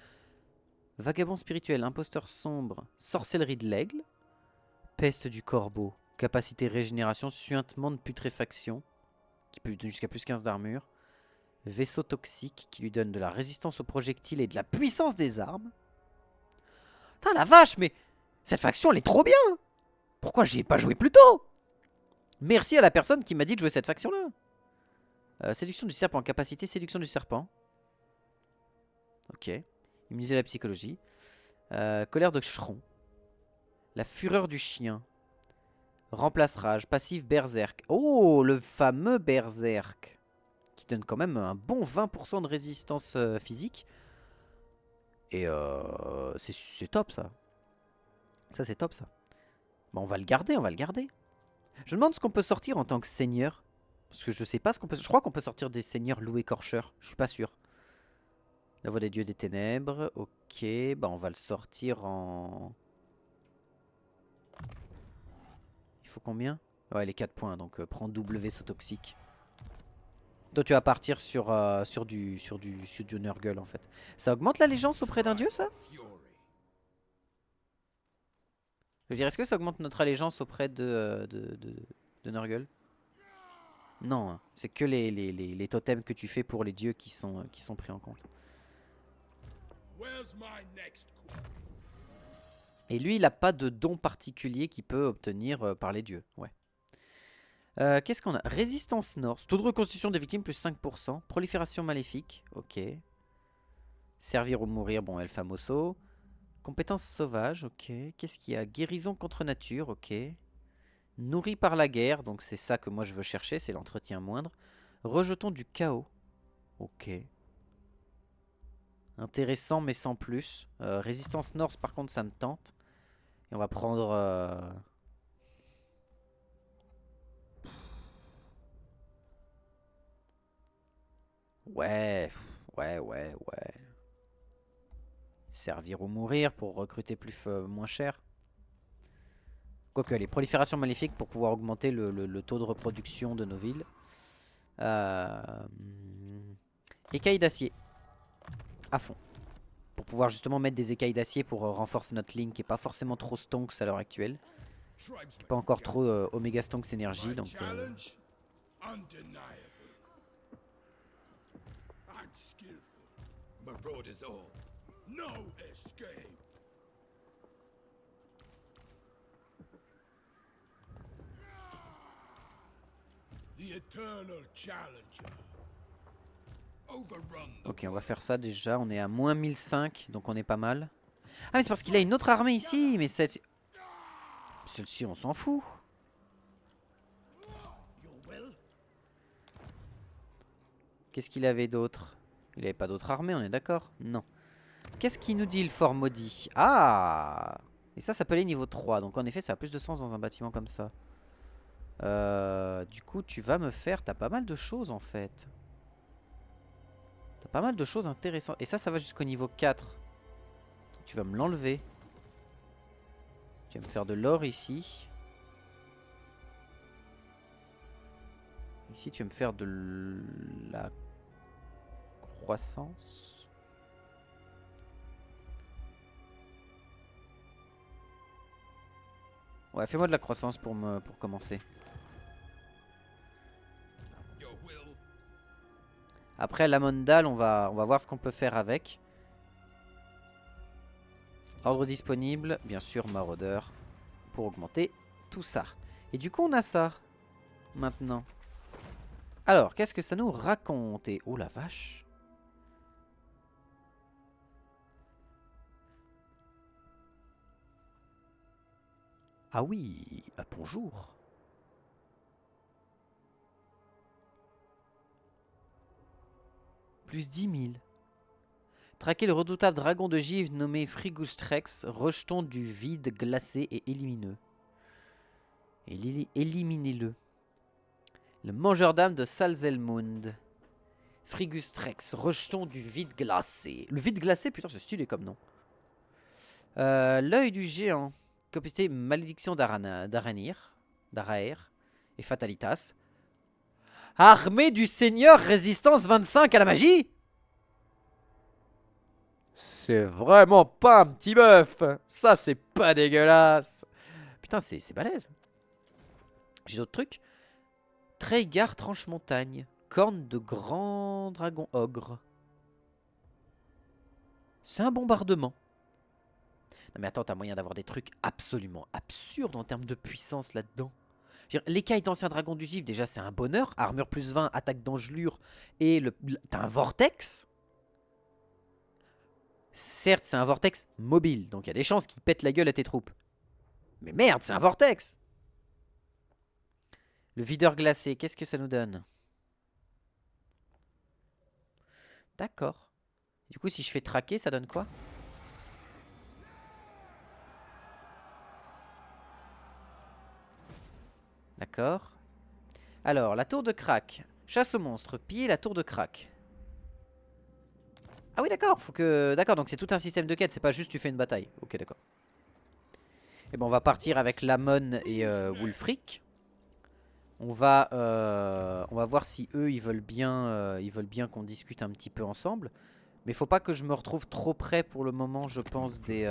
vagabond spirituel, imposteur sombre, sorcellerie de l'aigle, peste du corbeau, capacité régénération, suintement de putréfaction, qui peut lui donner jusqu'à plus 15 d'armure, vaisseau toxique, qui lui donne de la résistance aux projectiles et de la puissance des armes. Putain la vache, mais cette faction elle est trop bien. Pourquoi j'y ai pas joué plus tôt? Merci à la personne qui m'a dit de jouer cette faction là. Séduction du serpent, capacité séduction du serpent. Ok. Immuniser la psychologie. Colère de Chron. La fureur du chien. Remplace rage. Passif berserk. Oh, le fameux berserk. Qui donne quand même un bon 20% de résistance physique. Et c'est top ça. Ça c'est top ça. Bon, on va le garder, on va le garder. Je me demande ce qu'on peut sortir en tant que seigneur. Parce que je sais pas ce qu'on peut... Je crois qu'on peut sortir des seigneurs loup écorcheurs. Je suis pas sûr. La voix des dieux des ténèbres. Ok, bah on va le sortir en... Il faut combien? Ouais, les 4 points, donc prends W saut toxique. Toi tu vas partir sur du Nurgle en fait. Ça augmente l'allégeance auprès d'un dieu ça? Je veux dire, est-ce que ça augmente notre allégeance auprès de Nurgle? Non, hein. C'est que les totems que tu fais pour les dieux qui sont pris en compte. Et lui, il n'a pas de don particulier qu'il peut obtenir par les dieux. Ouais. Qu'est-ce qu'on a? Résistance Norse. Taux de reconstitution des victimes plus 5%. Prolifération maléfique. Ok. Servir ou mourir. Bon, El Famoso. Compétence sauvage. Ok. Qu'est-ce qu'il y a? Guérison contre nature. Ok. Nourri par la guerre. Donc c'est ça que moi je veux chercher. C'est l'entretien moindre. Rejetons du chaos. Ok. Intéressant mais sans plus. Résistance Norse par contre ça me tente. Et on va prendre... Ouais, ouais. Servir ou mourir pour recruter moins cher. Quoique, les proliférations maléfiques pour pouvoir augmenter le taux de reproduction de nos villes. Écailles d'acier. À fond. Pour pouvoir justement mettre des écailles d'acier pour renforcer notre ligne qui est pas forcément trop stonks à l'heure actuelle. Qui est pas encore trop Omega Stonks énergie. Donc, ok, on va faire ça déjà. On est à moins 1005, donc on est pas mal. Ah, mais c'est parce qu'il a une autre armée ici. Mais celle-ci, on s'en fout. Qu'est-ce qu'il avait d'autre? Il avait pas d'autre armée, on est d'accord? Non. Qu'est-ce qu'il nous dit le fort maudit? Ah! Et ça peut aller niveau 3. Donc en effet, ça a plus de sens dans un bâtiment comme ça. Du coup, tu vas me faire... T'as pas mal de choses en fait. T'as pas mal de choses intéressantes. Et ça va jusqu'au niveau 4. Donc, tu vas me l'enlever. Tu vas me faire de l'or ici. Ici, tu vas me faire de la croissance. Ouais, fais-moi de la croissance pour commencer. Après, la Mondale, on va voir ce qu'on peut faire avec. Ordre disponible, bien sûr, maraudeur. Pour augmenter tout ça. Et du coup, on a ça. Maintenant. Alors, qu'est-ce que ça nous raconte? Et oh la vache. Ah oui, ah, bonjour. Plus 10 000. Traquer le redoutable dragon de givre nommé Frigustrex, rejeton du vide glacé et élimineux. Éliminez-le. Le mangeur d'âme de Salzelmund. Frigustrex, rejeton du vide glacé. Le vide glacé, putain, c'est stylé comme nom. L'œil du géant. Capacité malédiction d'Arair et Fatalitas. Armée du Seigneur, résistance 25 à la magie. C'est vraiment pas un petit bœuf. Ça, c'est pas dégueulasse. Putain, c'est balèze. J'ai d'autres trucs. Treygar tranche-montagne. Corne de grand dragon ogre. C'est un bombardement. Non mais attends, t'as moyen d'avoir des trucs absolument absurdes en termes de puissance là-dedans. L'écaille d'ancien dragon du givre, déjà c'est un bonheur. Armure plus 20, attaque d'engelure. Et t'as un vortex. Certes, c'est un vortex mobile, donc il y a des chances qu'il pète la gueule à tes troupes. Mais merde, c'est un vortex. Le videur glacé, qu'est-ce que ça nous donne? D'accord. Du coup, si je fais traquer, ça donne quoi? D'accord. Alors, la tour de crack. Chasse aux monstres, piller la tour de crack. Ah oui, d'accord, faut que... D'accord, donc c'est tout un système de quête, c'est pas juste tu fais une bataille. Ok, d'accord. Et bon, on va partir avec Lamon et Wulfric. On va voir si eux, ils veulent bien qu'on discute un petit peu ensemble. Mais faut pas que je me retrouve trop près pour le moment, je pense, des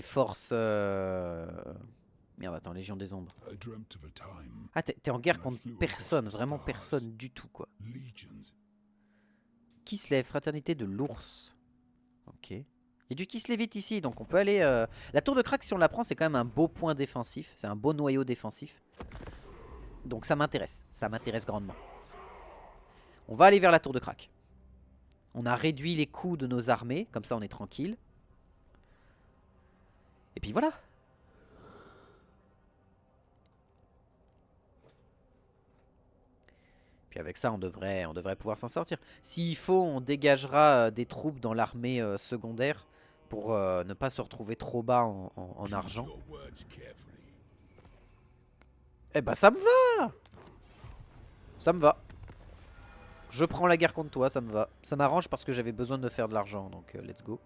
forces... Merde, attends, Légion des Ombres. Ah, t'es en guerre contre personne, vraiment personne du tout, quoi. Kislev, fraternité de l'ours. Ok. Il y a du Kislevite ici, donc on peut aller... La tour de Krak, si on la prend, c'est quand même un beau point défensif. C'est un beau noyau défensif. Donc ça m'intéresse grandement. On va aller vers la tour de Krak. On a réduit les coûts de nos armées, comme ça on est tranquille. Et puis voilà. Puis avec ça, on devrait pouvoir s'en sortir. S'il faut, on dégagera des troupes dans l'armée secondaire pour ne pas se retrouver trop bas en argent. Eh ben ça me va. Ça me va. Je prends la guerre contre toi, ça me va. Ça m'arrange parce que j'avais besoin de faire de l'argent, donc let's go.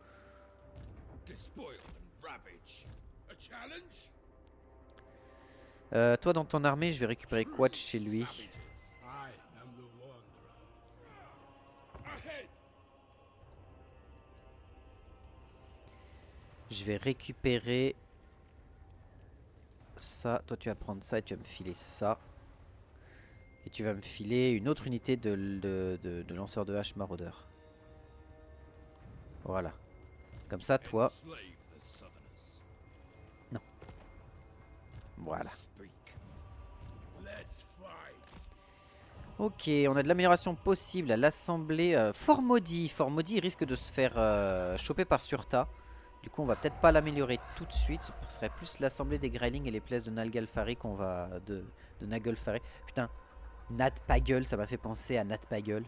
Toi dans ton armée, je vais récupérer quoi de chez lui? Je vais récupérer ça. Toi tu vas prendre ça et tu vas me filer ça. Et tu vas me filer une autre unité de lanceur de hache maraudeur. Voilà. Comme ça, toi... Non. Voilà. Ok, on a de l'amélioration possible à l'assemblée. Fort maudit. Fort maudit risque de se faire choper par Surta. Du coup, on va peut-être pas l'améliorer tout de suite. Ce serait plus l'assemblée des Greyling et les plaies de Nalgalfari qu'on va... de Nagelfari. Putain, Nat Pagel, ça m'a fait penser à Nat Pagel.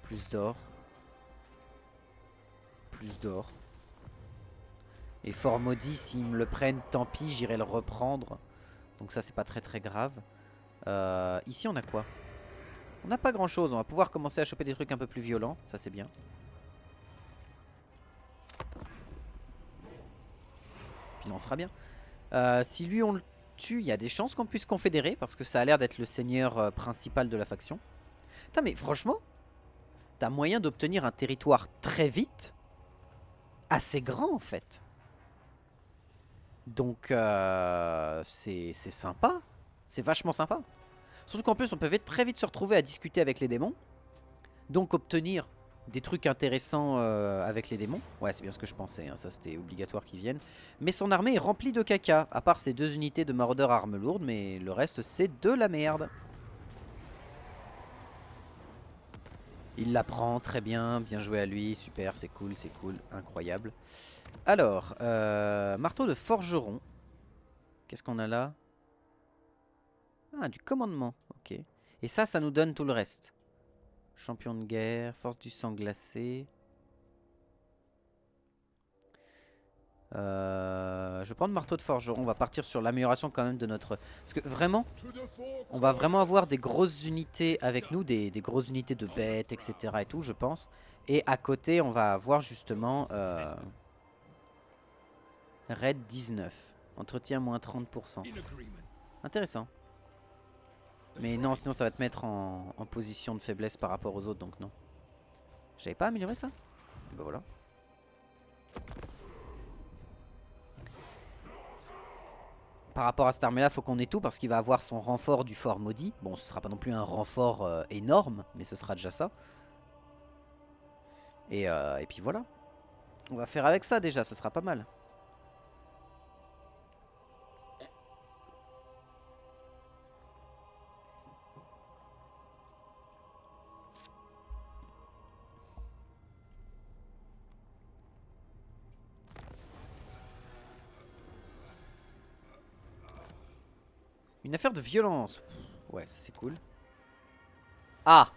Plus d'or. Plus d'or. Et Fort Maudit, s'ils me le prennent, tant pis, j'irai le reprendre. Donc ça, c'est pas très très grave. Ici, on a quoi? On n'a pas grand chose. On va pouvoir commencer à choper des trucs un peu plus violents. Ça, c'est bien. Puis là, on sera bien. Si lui, on le tue, il y a des chances qu'on puisse confédérer. Parce que ça a l'air d'être le seigneur principal de la faction. Putain, mais franchement, t'as moyen d'obtenir un territoire très vite. Assez grand, en fait. Donc, c'est sympa. C'est vachement sympa. Surtout qu'en plus, on peut très vite se retrouver à discuter avec les démons. Donc, obtenir des trucs intéressants avec les démons. Ouais, c'est bien ce que je pensais. Hein. Ça, c'était obligatoire qu'ils viennent. Mais son armée est remplie de caca. À part ces 2 unités de maraudeurs à armes lourdes. Mais le reste, c'est de la merde. Il la prend, très bien. Bien joué à lui. Super, c'est cool, incroyable. Alors, marteau de forgeron. Qu'est-ce qu'on a là? Ah, du commandement, ok. Et ça nous donne tout le reste. Champion de guerre, force du sang glacé. Je vais prendre marteau de forgeron. On va partir sur l'amélioration quand même de notre... Parce que vraiment, on va vraiment avoir des grosses unités avec nous. Des grosses unités de bêtes, etc. et tout, je pense. Et à côté, on va avoir justement... Raid 19. Entretien moins 30%. Intéressant. Mais non, sinon ça va te mettre en position de faiblesse par rapport aux autres, donc non. J'avais pas amélioré ça? Bah voilà. Par rapport à cette armée là, faut qu'on ait tout parce qu'il va avoir son renfort du fort maudit. Bon, ce sera pas non plus un renfort énorme, mais ce sera déjà ça. Et puis voilà. On va faire avec ça déjà, ce sera pas mal. Une affaire de violence. Ouais, ça c'est cool. Ah!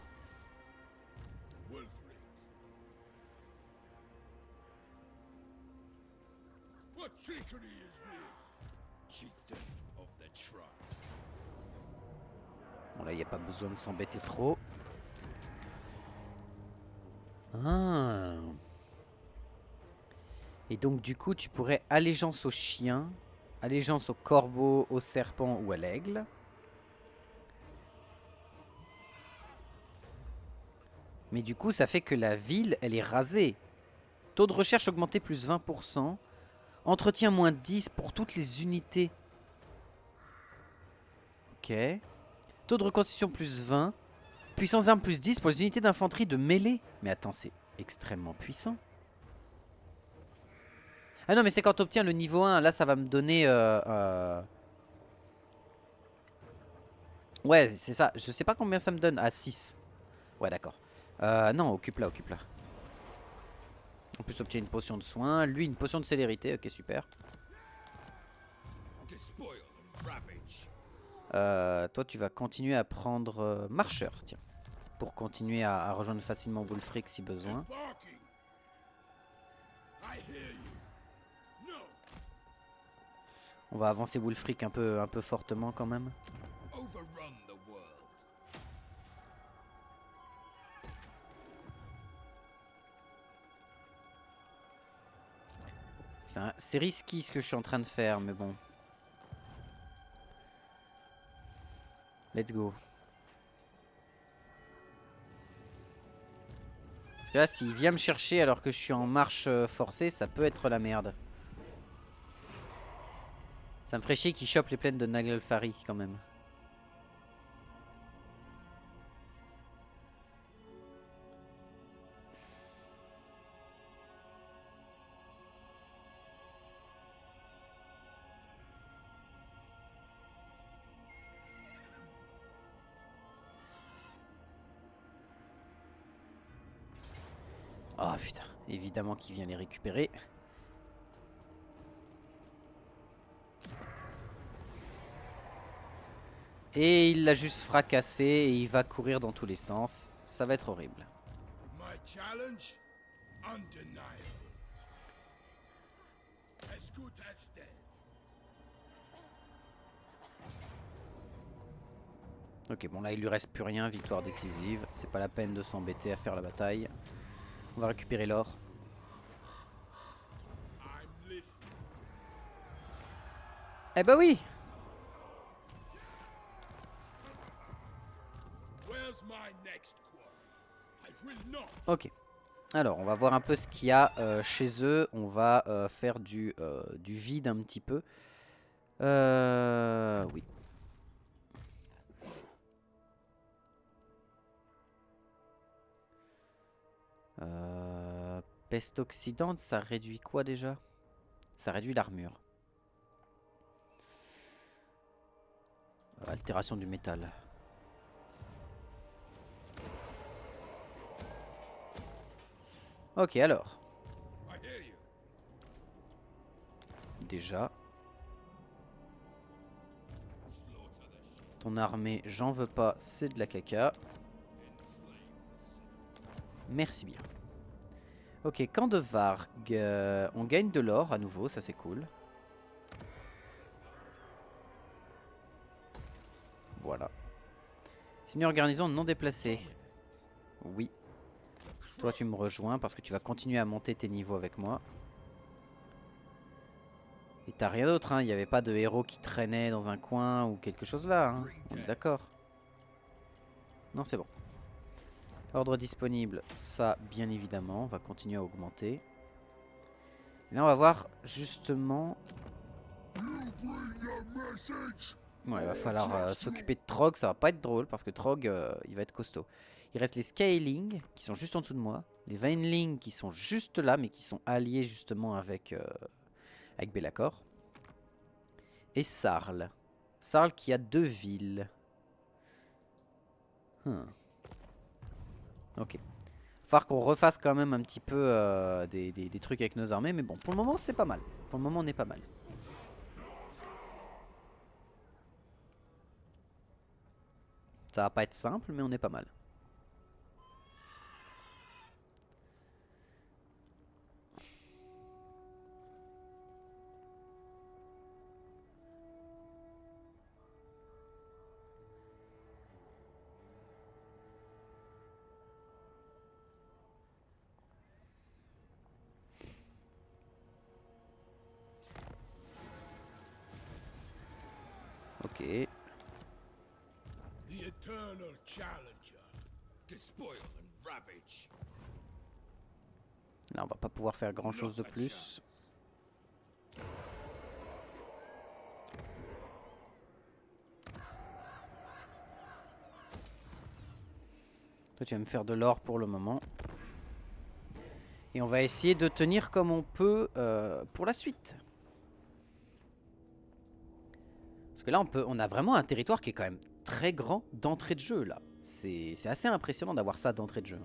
Bon là, il n'y a pas besoin de s'embêter trop. Ah. Et donc du coup, tu pourrais allégeance au chien, allégeance au corbeau, au serpent ou à l'aigle. Mais du coup, ça fait que la ville, elle est rasée. Taux de recherche augmenté plus 20%. Entretien moins 10 pour toutes les unités. Ok. Taux de reconstitution plus 20. puissance d'arme plus 10 pour les unités d'infanterie de mêlée. Mais attends, c'est extrêmement puissant. Ah non, mais c'est quand tu obtiens le niveau 1. Là, ça va me donner... Ouais, c'est ça. Je sais pas combien ça me donne. À 6. Ouais, d'accord. Non, occupe-la, occupe-la. En plus, obtient une potion de soin. Lui, une potion de célérité. Ok, super. Toi, tu vas continuer à prendre marcheur, tiens. Pour continuer à rejoindre facilement Wulfric si besoin. On va avancer Wulfric un peu fortement quand même. C'est risqué ce que je suis en train de faire, mais bon. Let's go. Parce que là, s'il vient me chercher alors que je suis en marche forcée, ça peut être la merde. Ça me ferait chier qu'il chope les plaines de Naglfari quand même. Oh putain, évidemment qu'il vient les récupérer. Et il l'a juste fracassé et il va courir dans tous les sens. Ça va être horrible. Ok, bon là il lui reste plus rien, victoire décisive. C'est pas la peine de s'embêter à faire la bataille. On va récupérer l'or. Eh bah oui. Ok. Alors on va voir un peu ce qu'il y a chez eux. On va faire du vide un petit peu. Oui. Peste oxydante, ça réduit quoi déjà? Ça réduit l'armure. Altération du métal. Ok, alors. Déjà. Ton armée, j'en veux pas, c'est de la caca. Merci bien. Ok, camp de Varg. On gagne de l'or à nouveau, ça c'est cool. Voilà. Seigneur garnison non déplacé. Oui. Toi tu me rejoins parce que tu vas continuer à monter tes niveaux avec moi. Et t'as rien d'autre, hein. Il n'y avait pas de héros qui traînait dans un coin ou quelque chose là, hein. On est d'accord. Non, c'est bon. Ordre disponible, ça bien évidemment. On va continuer à augmenter. Et là on va voir justement... Ouais, il va falloir s'occuper de Trog, ça va pas être drôle parce que Trog, il va être costaud. Il reste les Scaling qui sont juste en dessous de moi. Les Vainling qui sont juste là mais qui sont alliés justement avec Be'lakor. Et Sarl. Sarl qui a 2 villes. Ok. Falloir qu'on refasse quand même un petit peu des trucs avec nos armées. Mais bon, pour le moment c'est pas mal. Pour le moment on est pas mal. Ça va pas être simple mais on est pas mal. Ok. Là on va pas pouvoir faire grand chose de plus. Toi tu vas me faire de l'or pour le moment. Et on va essayer de tenir comme on peut pour la suite. Parce que là on a vraiment un territoire qui est quand même très grand d'entrée de jeu là. C'est assez impressionnant d'avoir ça d'entrée de jeu.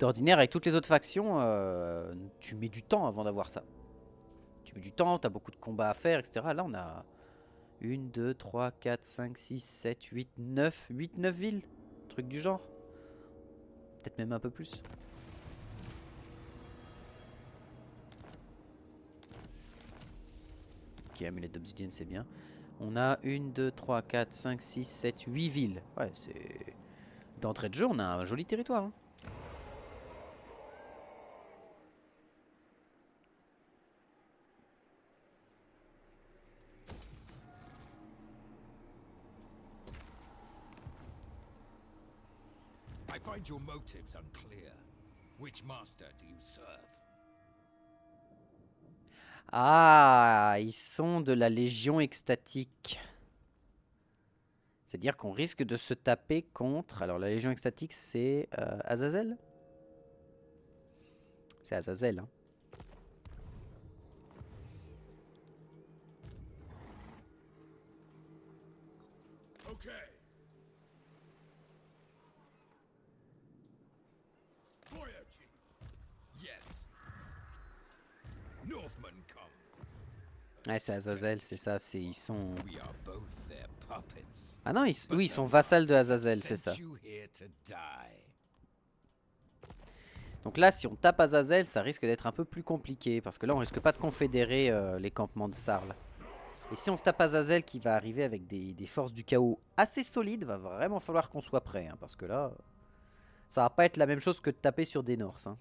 D'ordinaire avec toutes les autres factions, tu mets du temps avant d'avoir ça. Tu mets du temps, tu as beaucoup de combats à faire, etc. Là on a 1, 2, 3, 4, 5, 6, 7, 8, 9 villes. Truc du genre. Peut-être même un peu plus. Ok, amulette d'obsidienne, c'est bien. On a 1, 2, 3, 4, 5, 6, 7, 8 villes. Ouais, c'est... D'entrée de jeu, on a un joli territoire. Hein. I find your motives unclear. Which master do you serve? Ah, ils sont de la Légion extatique. C'est-à-dire qu'on risque de se taper contre... Alors la Légion extatique, c'est Azazel. C'est Azazel, hein. Okay. Voyaging. Yes. Northmen come. Ouais, c'est Azazel, c'est ça. Ils sont... We are both their puppets. Ah non, oui, ils sont vassals de Azazel, c'est ça. Donc là, si on tape Azazel, ça risque d'être un peu plus compliqué. Parce que là, on risque pas de confédérer les campements de Sarl. Et si on se tape Azazel qui va arriver avec des forces du chaos assez solides, va vraiment falloir qu'on soit prêt. Hein, parce que là, ça va pas être la même chose que de taper sur des Norse. Hein.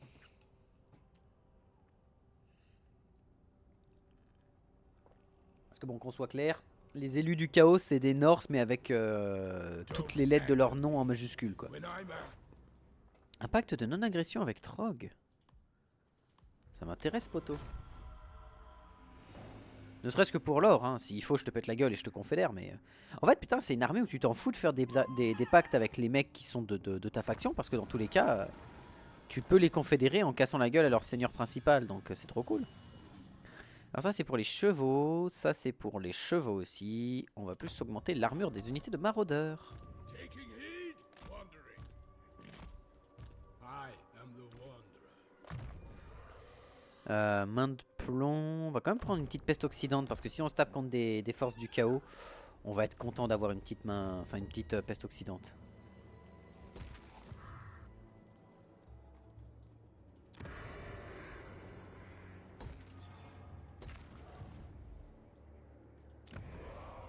Parce que bon, qu'on soit clair, les élus du chaos, c'est des Norse, mais avec toutes les lettres de leur nom en majuscule, quoi. Un pacte de non-agression avec Trog. Ça m'intéresse, poto. Ne serait-ce que pour l'or, hein. S'il faut, je te pète la gueule et je te confédère, mais... En fait, putain, c'est une armée où tu t'en fous de faire des pactes avec les mecs qui sont de ta faction, parce que dans tous les cas, tu peux les confédérer en cassant la gueule à leur seigneur principal, donc c'est trop cool. Alors ça, c'est pour les chevaux, ça, c'est pour les chevaux aussi. On va plus augmenter l'armure des unités de maraudeurs. Main de plomb. On va quand même prendre une petite peste oxydante parce que si on se tape contre des forces du chaos, on va être content d'avoir une petite main, enfin une petite peste oxydante.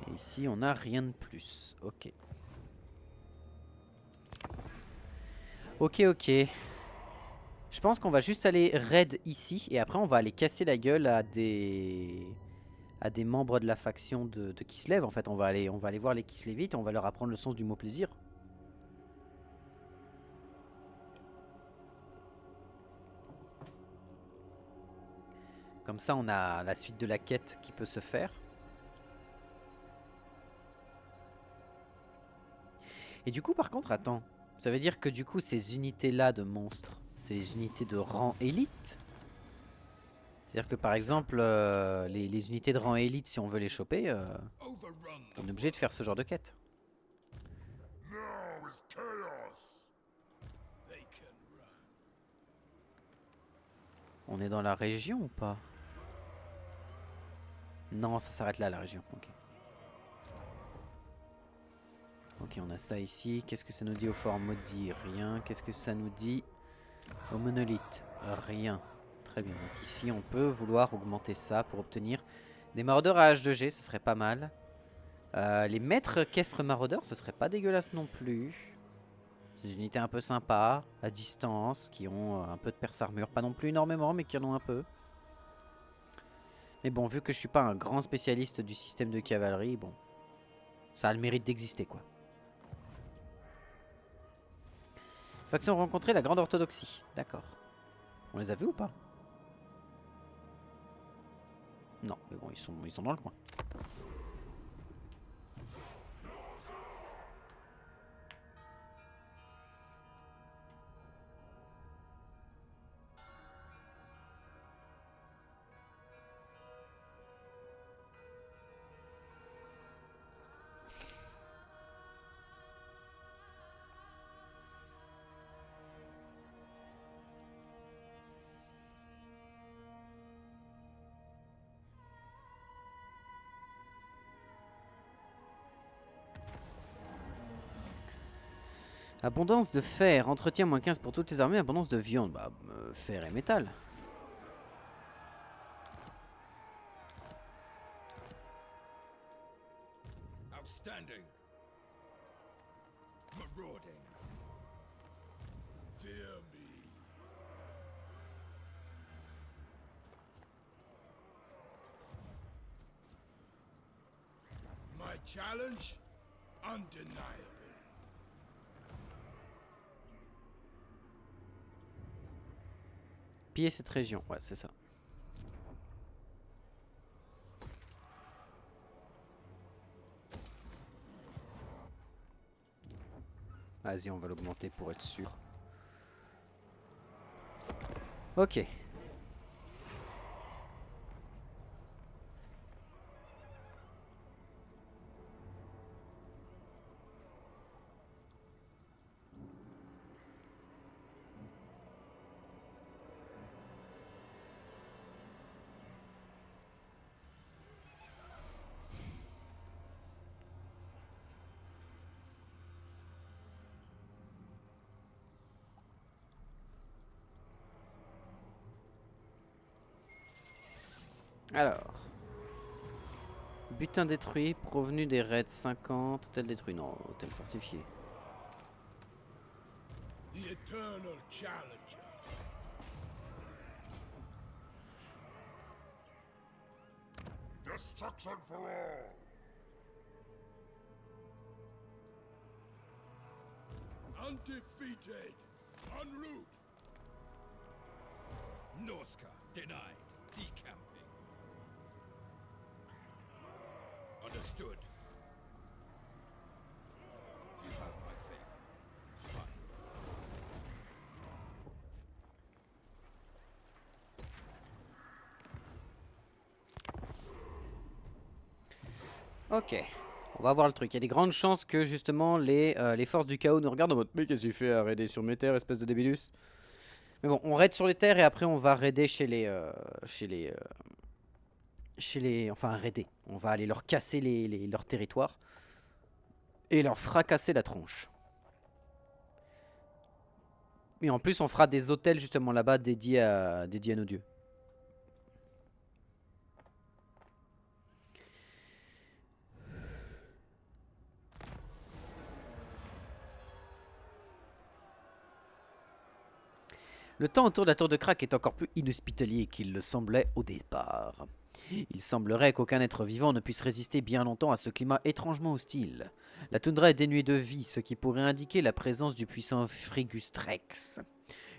Et ici on n'a rien de plus. Ok. Ok. Je pense qu'on va juste aller raid ici et après on va aller casser la gueule à des membres de la faction de Kislev. En fait, on va aller voir les Kislevites et on va leur apprendre le sens du mot plaisir. Comme ça, on a la suite de la quête qui peut se faire. Et du coup, par contre, attends. Ça veut dire que du coup, ces unités-là de monstres, ces unités de rang élite. C'est-à-dire que par exemple, les unités de rang élite, si on veut les choper, on est obligé de faire ce genre de quête. On est dans la région ou pas? Non, ça s'arrête là, la région. Ok. Ok, on a ça ici. Qu'est-ce que ça nous dit au fort maudit? Rien. Qu'est-ce que ça nous dit au monolithe? Rien. Très bien. Donc ici, on peut vouloir augmenter ça pour obtenir des maraudeurs à H2G. Ce serait pas mal. Les maîtres équestres maraudeurs, ce serait pas dégueulasse non plus. C'est des unités un peu sympas, à distance, qui ont un peu de perce armure. Pas non plus énormément, mais qui en ont un peu. Mais bon, vu que je suis pas un grand spécialiste du système de cavalerie, bon, ça a le mérite d'exister, quoi. Faction rencontrée, la Grande Orthodoxie. D'accord. On les a vus ou pas? Non, mais bon, ils sont dans le coin. Abondance de fer, entretien moins 15 pour toutes les armées, abondance de viande. Bah, fer et métal. Outstanding. Marauding. Fear me. My challenge? Undeniable. Piller cette région, ouais, c'est ça. Vas-y, on va l'augmenter pour être sûr. Ok. Alors. Butin détruit, provenu des raids 50, hôtel détruit. Non, hôtel fortifié. The eternal challenger. Destruction for all. Undefeated. En route. Norska denied. Decamping. Understood. You have my favor. Fine. Ok. On va voir le truc. Il y a des grandes chances que justement les forces du chaos nous regardent en mode mais qu'est-ce que tu fais à raider sur mes terres, espèce de débilus. Mais bon, on raid sur les terres et après on va raider chez les... Enfin raider. On va aller leur casser leur territoire. Et leur fracasser la tronche. Et en plus on fera des hôtels justement là-bas dédiés à nos dieux. Le temps autour de la tour de Krak est encore plus inhospitalier qu'il le semblait au départ. Il semblerait qu'aucun être vivant ne puisse résister bien longtemps à ce climat étrangement hostile. La toundra est dénuée de vie, ce qui pourrait indiquer la présence du puissant Frigustrex,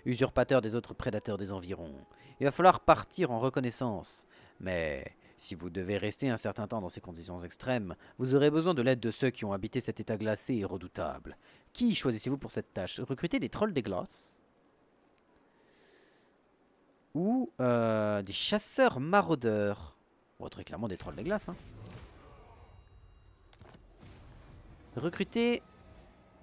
usurpateur des autres prédateurs des environs. Il va falloir partir en reconnaissance. Mais si vous devez rester un certain temps dans ces conditions extrêmes, vous aurez besoin de l'aide de ceux qui ont habité cet état glacé et redoutable. Qui choisissez-vous pour cette tâche? Recruter des trolls des glaces? Ou des chasseurs maraudeurs? Bon, très clairement des trolls des glaces. Hein. Recruter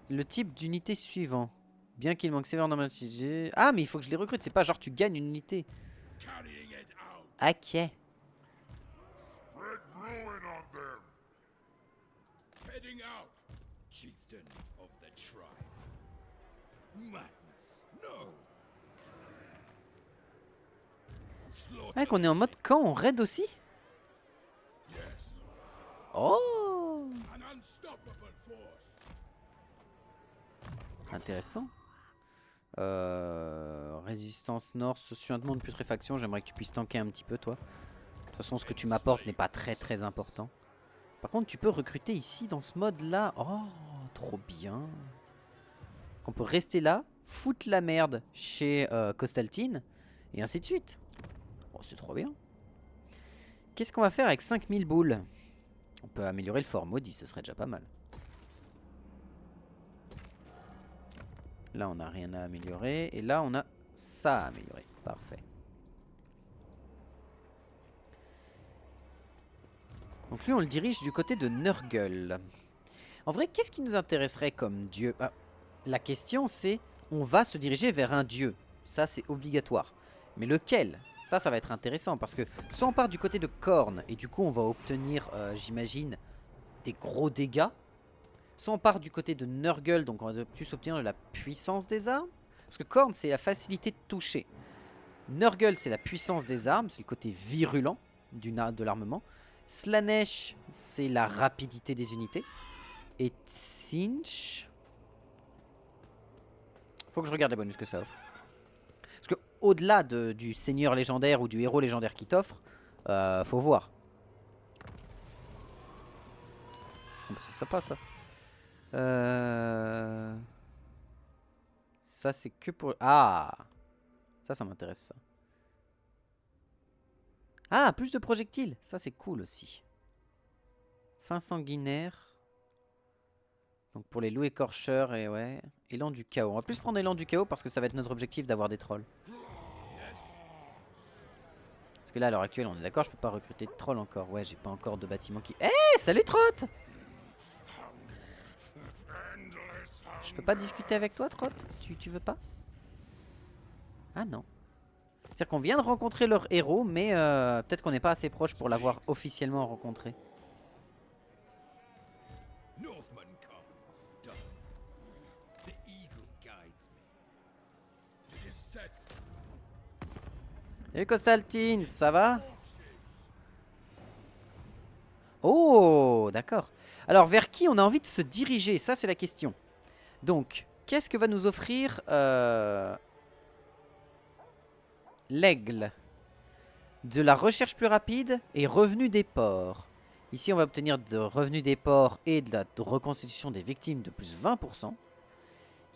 le type d'unité suivant. Bien qu'il manque sévèrement d'amortissage. Ah, mais il faut que je les recrute. C'est pas genre tu gagnes une unité. Ok. Heading out, chieftain of the tribe. Madness, no. Ah, qu'on est en mode camp, on raid aussi? Yes, Oh, an unstoppable force. intéressant. Résistance nord, suintement de putréfaction. J'aimerais que tu puisses tanker un petit peu, toi. De toute façon, ce que tu m'apportes n'est pas très important. Par contre, tu peux recruter ici dans ce mode-là. Oh, trop bien. On peut rester là, foutre la merde chez Costaltine, et ainsi de suite. Oh, c'est trop bien. Qu'est-ce qu'on va faire avec 5000 boules? On peut améliorer le fort maudit, ce serait déjà pas mal. Là, on n'a rien à améliorer. Et là, on a ça à améliorer. Parfait. Donc lui, on le dirige du côté de Nurgle. En vrai, qu'est-ce qui nous intéresserait comme dieu? La question, c'est, on va se diriger vers un dieu. Ça, c'est obligatoire. Mais lequel? Ça va être intéressant parce que soit on part du côté de Khorne et du coup, on va obtenir, j'imagine, des gros dégâts. Soit on part du côté de Nurgle, donc on va plus obtenir de la puissance des armes. Parce que Khorne, c'est la facilité de toucher. Nurgle, c'est la puissance des armes, c'est le côté virulent de l'armement. Slaanesh, c'est la rapidité des unités. Et Tzeentch... Faut que je regarde les bonus que ça offre. Parce que au-delà du seigneur légendaire ou du héros légendaire qui t'offre, faut voir. C'est sympa ça. Ça c'est que pour... Ah, ça m'intéresse ça. Ah, plus de projectiles. Ça c'est cool aussi. Fin sanguinaire. Donc pour les loups écorcheurs et ouais. Élan du chaos. On va plus prendre élan du chaos parce que ça va être notre objectif d'avoir des trolls. Parce que là à l'heure actuelle on est d'accord, je peux pas recruter de trolls encore. Ouais, j'ai pas encore de bâtiment qui... Eh, salut Trott! Je peux pas discuter avec toi Trott? Tu veux pas? Ah non. C'est-à-dire qu'on vient de rencontrer leur héros, mais peut-être qu'on n'est pas assez proche pour l'avoir officiellement rencontré. Northmen come. Done. The eagle guides me. It is said Salut Costaltine, ça va? Oh, d'accord. Alors, vers qui on a envie de se diriger? Ça, c'est la question. Donc, qu'est-ce que va nous offrir l'aigle? De la recherche plus rapide et revenu des ports. Ici, on va obtenir de revenus des ports et de la reconstitution des victimes de plus 20%.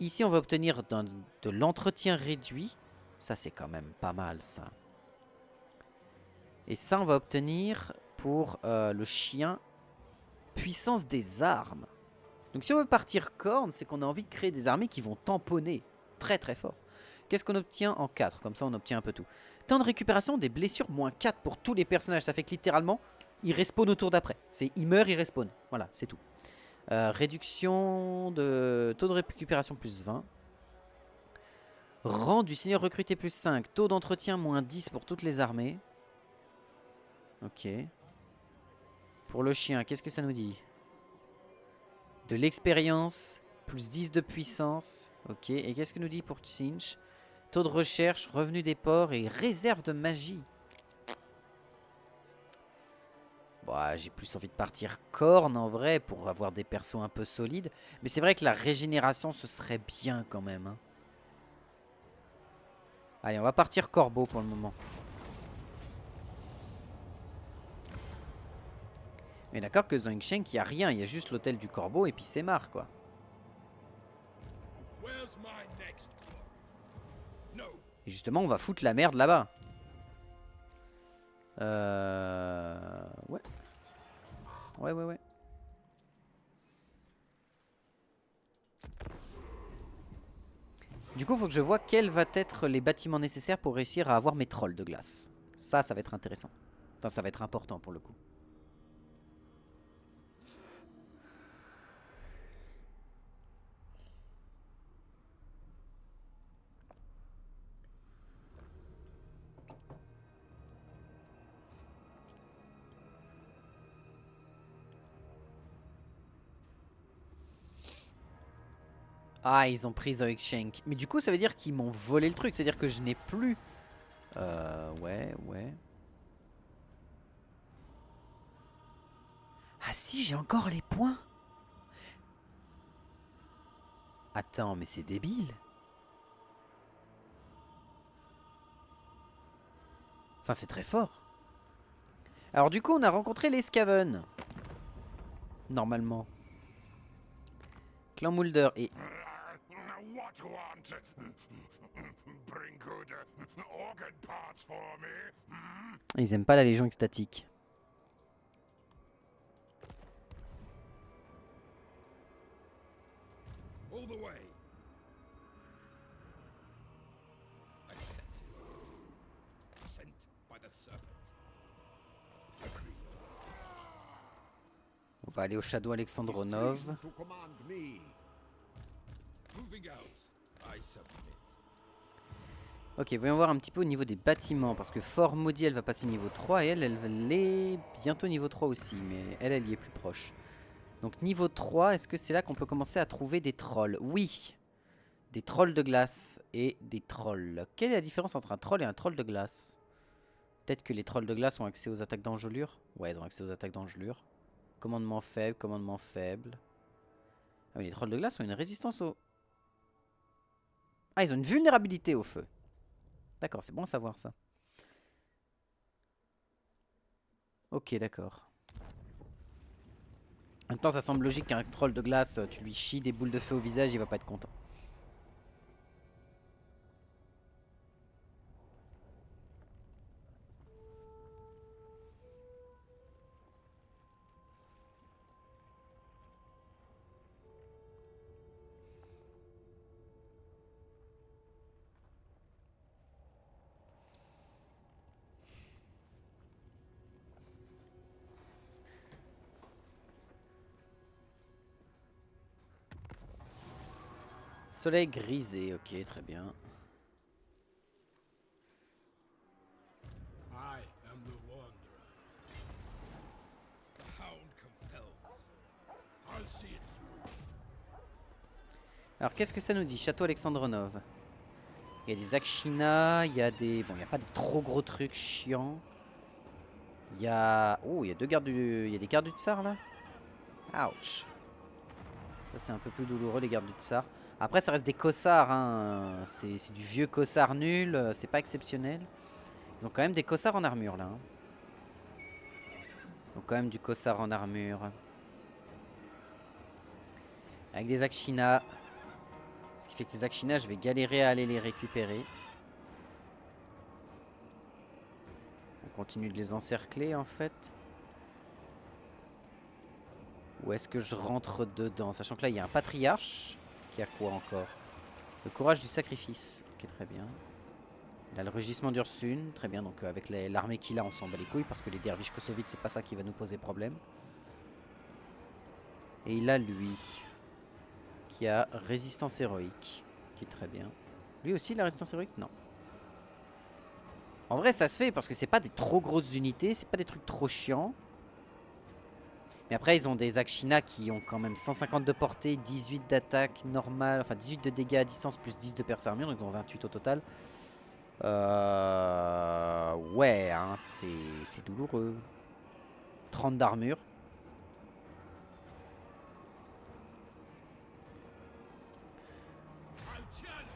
Ici, on va obtenir de l'entretien réduit. Ça, c'est quand même pas mal, ça. Et ça, on va obtenir pour le chien puissance des armes. Donc si on veut partir Khorne, c'est qu'on a envie de créer des armées qui vont tamponner très très fort. Qu'est-ce qu'on obtient en 4? Comme ça, on obtient un peu tout. Temps de récupération des blessures, moins 4 pour tous les personnages. Ça fait que littéralement, ils respawnent au tour d'après. Ils meurent, ils respawnent. Voilà, c'est tout. Réduction de taux de récupération plus 20. Rang du seigneur recruté plus 5. Taux d'entretien moins 10 pour toutes les armées. Ok. Pour le chien, qu'est-ce que ça nous dit? De l'expérience, plus 10 de puissance. Ok, et qu'est-ce que nous dit pour Tzeentch? Taux de recherche, revenu des ports et réserve de magie. Bon, j'ai plus envie de partir Khorne en vrai pour avoir des persos un peu solides. Mais c'est vrai que la régénération, ce serait bien quand même. Hein. Allez, on va partir Corbeau pour le moment. Mais d'accord que Zongshank, il n'y a rien. Il y a juste l'hôtel du Corbeau et puis c'est marre quoi. Et justement, on va foutre la merde là-bas. Ouais. Ouais. Du coup, il faut que je vois quels vont être les bâtiments nécessaires pour réussir à avoir mes trolls de glace. Ça va être intéressant. Enfin, ça va être important pour le coup. Ah, ils ont pris Zoikshank. Mais du coup, ça veut dire qu'ils m'ont volé le truc. C'est-à-dire que je n'ai plus... ouais. Ah si, j'ai encore les points. Attends, mais c'est débile. Enfin, c'est très fort. Alors du coup, on a rencontré les Skaven. Normalement. Clan Mulder et... Ils aiment pas la Légion extatique. all the way. Accepted. Sent by the serpent. Agreed. On va aller au Shadow Alexandronov. To command me. Moving out. I submit. Ok, voyons voir un petit peu au niveau des bâtiments. Parce que Fort Maudit, elle va passer niveau 3. Et elle est bientôt niveau 3 aussi. Mais elle y est plus proche. Donc niveau 3, est-ce que c'est là qu'on peut commencer à trouver des trolls? Oui. Des trolls de glace et des trolls. Quelle est la différence entre un troll et un troll de glace? Peut-être que les trolls de glace ont accès aux attaques d'engelure? Ouais, ils ont accès aux attaques d'engelure. Commandement faible, commandement faible. Ah mais les trolls de glace ont une résistance au... Ah, ils ont une vulnérabilité au feu. D'accord, c'est bon à savoir ça. Ok, d'accord. En même temps, ça semble logique qu'un troll de glace, tu lui chies des boules de feu au visage, il va pas être content. Soleil grisé, ok, très bien. I am the Wanderer. The hound compels. I'll see it through. Alors, qu'est-ce que ça nous dit? Château Alexandronov. Il y a des Akshina, il y a des... Bon, il n'y a pas des trop gros trucs chiants. Il y a... Oh, il y a deux gardes du... Il y a des gardes du tsar, là. Ouch. Ça, c'est un peu plus douloureux, les gardes du tsar. Après, ça reste des cossards, hein. C'est du vieux cossard nul, c'est pas exceptionnel. Ils ont quand même des cossards en armure, là. Hein. Ils ont quand même du cossard en armure. Avec des Akshina. Ce qui fait que les Akshina, je vais galérer à aller les récupérer. On continue de les encercler, en fait. Ou est-ce que je rentre dedans? Sachant que là, il y a un patriarche. Qui a quoi encore? Le courage du sacrifice. Ok, très bien. Il a le rugissement d'Ursune. Très bien, donc avec l'armée qu'il a, on s'en bat les couilles. Parce que les derviches kossovites, c'est pas ça qui va nous poser problème. Et il a lui. Qui a résistance héroïque. Qui est très bien. Lui aussi, il a résistance héroïque? Non. En vrai, ça se fait parce que c'est pas des trop grosses unités. C'est pas des trucs trop chiants. Mais après, ils ont des Akshina qui ont quand même 150 de portée, 18 d'attaque normale, enfin 18 de dégâts à distance plus 10 de perce armure, donc ils ont 28 au total. Ouais, hein, c'est douloureux. 30 d'armure. I'll challenge.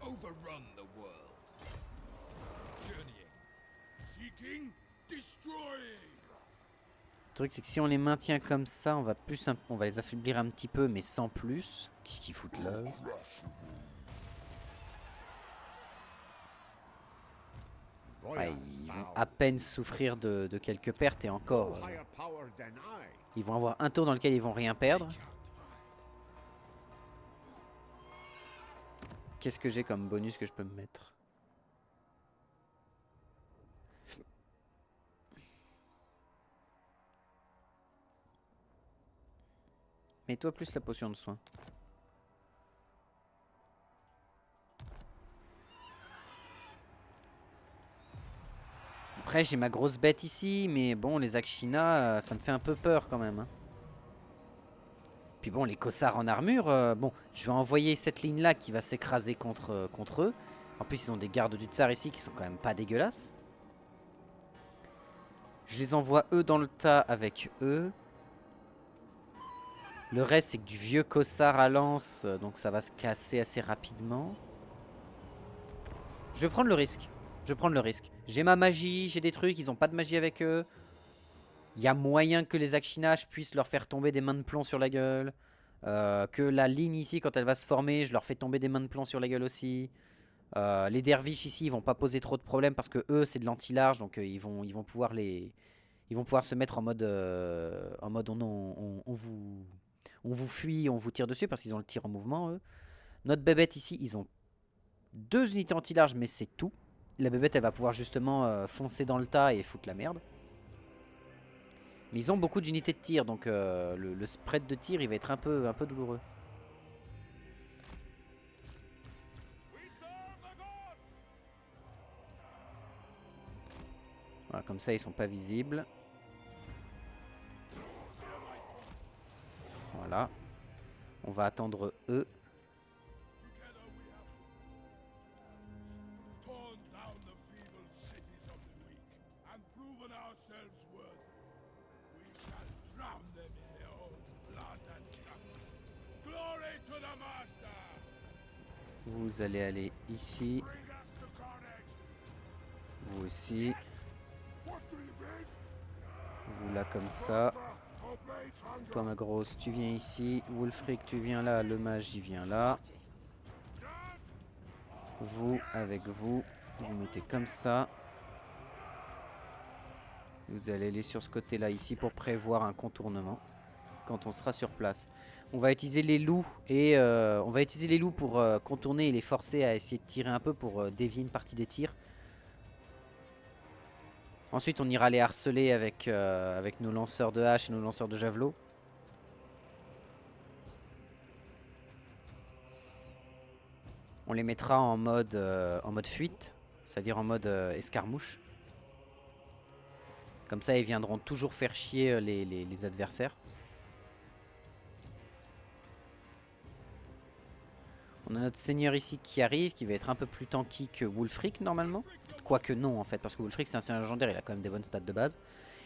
Overrun the world. Journeying. Seeking. Destroying. Le truc, c'est que si on les maintient comme ça, on va les affaiblir un petit peu, mais sans plus. Qu'est-ce qu'ils foutent là? Ouais, ils vont à peine souffrir de quelques pertes et encore. Ils vont avoir un tour dans lequel ils vont rien perdre. Qu'est-ce que j'ai comme bonus que je peux me mettre? Mets-toi plus la potion de soin. Après, j'ai ma grosse bête ici, mais bon, les Akshina, ça me fait un peu peur quand même. Hein. Puis bon, les cossards en armure, bon, je vais envoyer cette ligne-là qui va s'écraser contre eux. En plus, ils ont des gardes du tsar ici qui sont quand même pas dégueulasses. Je les envoie eux dans le tas avec eux. Le reste, c'est que du vieux cossard à lance, donc ça va se casser assez rapidement. Je vais prendre le risque. Je vais prendre le risque. J'ai ma magie, j'ai des trucs, ils ont pas de magie avec eux. Il y a moyen que les Akshina, je puisse leur faire tomber des mains de plomb sur la gueule. Que la ligne ici, quand elle va se former, je leur fais tomber des mains de plomb sur la gueule aussi. Les derviches ici, ils vont pas poser trop de problèmes parce que eux, c'est de l'anti-large, donc ils vont pouvoir se mettre en mode on vous fuit, on vous tire dessus parce qu'ils ont le tir en mouvement eux. Notre bébête ici, ils ont 2 unités anti-large, mais c'est tout. La bébête, elle va pouvoir justement foncer dans le tas et foutre la merde. Mais ils ont beaucoup d'unités de tir, donc le spread de tir, il va être un peu douloureux. Voilà, comme ça ils sont pas visibles. Voilà. On va attendre eux. Torn down the feeble cities of the weak, and proven ourselves worthy. We shall drown them in their own blood and guts. Glory to the Master! Vous allez aller ici. Bring us to carnage! Vous aussi. What do you bid? Vous là comme ça. Our blades hunger! Toi ma grosse, tu viens ici. Wulfric, tu viens là. Le mage, il vient là. Vous, avec vous, vous mettez comme ça. Vous allez aller sur ce côté-là ici pour prévoir un contournement quand on sera sur place. On va utiliser les loups et pour contourner et les forcer à essayer de tirer un peu pour dévier une partie des tirs. Ensuite, on ira les harceler avec nos lanceurs de hache et nos lanceurs de javelot. On les mettra en mode fuite, c'est-à-dire en mode escarmouche. Comme ça, ils viendront toujours faire chier les adversaires. On a notre seigneur ici qui arrive, qui va être un peu plus tanky que Wulfric normalement. Quoique non en fait, parce que Wulfric c'est un seigneur légendaire, il a quand même des bonnes stats de base.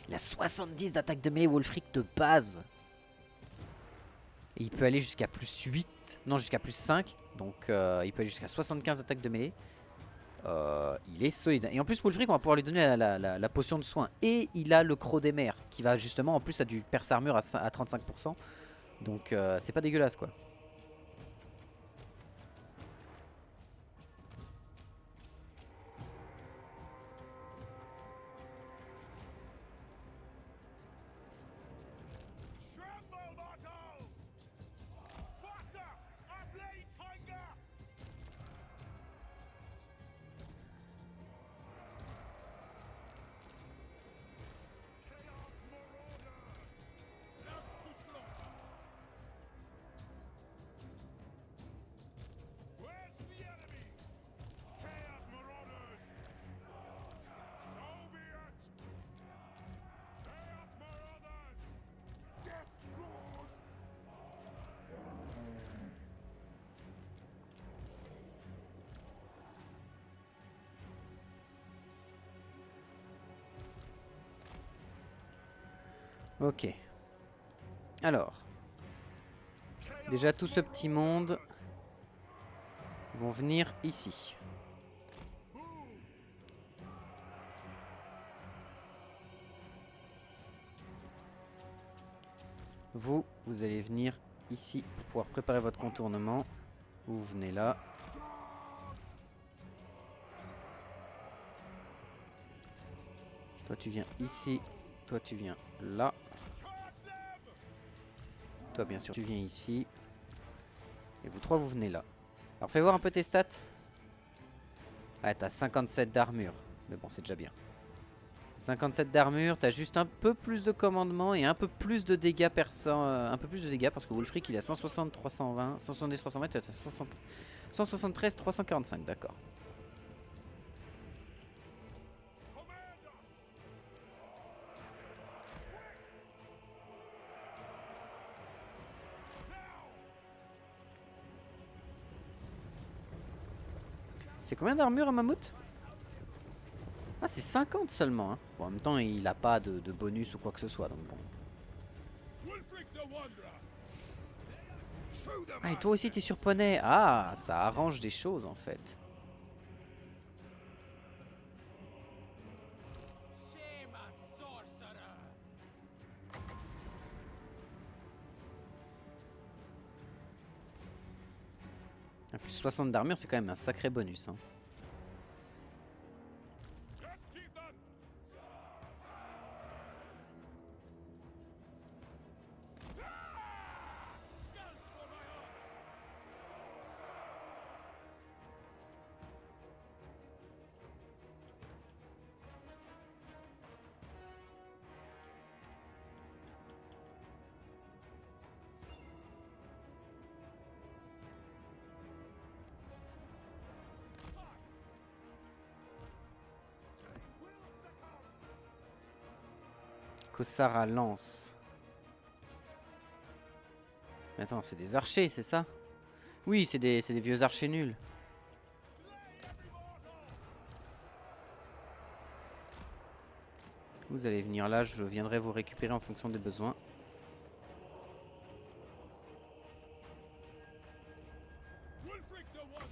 Il a 70 d'attaque de mêlée Wulfric de base. Et il peut aller jusqu'à plus 8, non jusqu'à plus 5. Donc il peut aller jusqu'à 75 attaques de mêlée. Il est solide. Et en plus Wulfric on va pouvoir lui donner la potion de soin. Et il a le croc des mers qui va justement en plus à du perce armure à 35%. Donc c'est pas dégueulasse quoi. Tremble, mortals! Faster! Our blades hunger! Chaos Marauder! Lance to slaughter! Where's the enemy? Chaos Marauders! So be it! Chaos Marauders! Yes, Lord! Ok. Alors. Déjà tout ce petit monde vont venir ici. Vous allez venir ici pour pouvoir préparer votre contournement. Vous venez là. Toi tu viens ici. Toi tu viens là. Toi bien sûr tu viens ici. Et vous trois vous venez là. Alors fais voir un peu tes stats. Ouais t'as 57 d'armure. Mais bon c'est déjà bien. 57 d'armure, t'as juste un peu plus de commandement et un peu plus de dégâts un peu plus de dégâts parce que Wulfric il a 160, 320, 170, 320, tu as 173, 345, d'accord. C'est combien d'armure un mammouth? Ah c'est 50 seulement hein. Bon en même temps il a pas de bonus ou quoi que ce soit donc bon. Ah et toi aussi t'es sur poney. Ah ça arrange des choses en fait. Ah, plus 60 d'armure c'est quand même un sacré bonus hein. Cossard à lance. Mais attends, c'est des archers, c'est ça? Oui, c'est des vieux archers nuls. Vous allez venir là, je viendrai vous récupérer en fonction des besoins. Wulfric the Wanderer.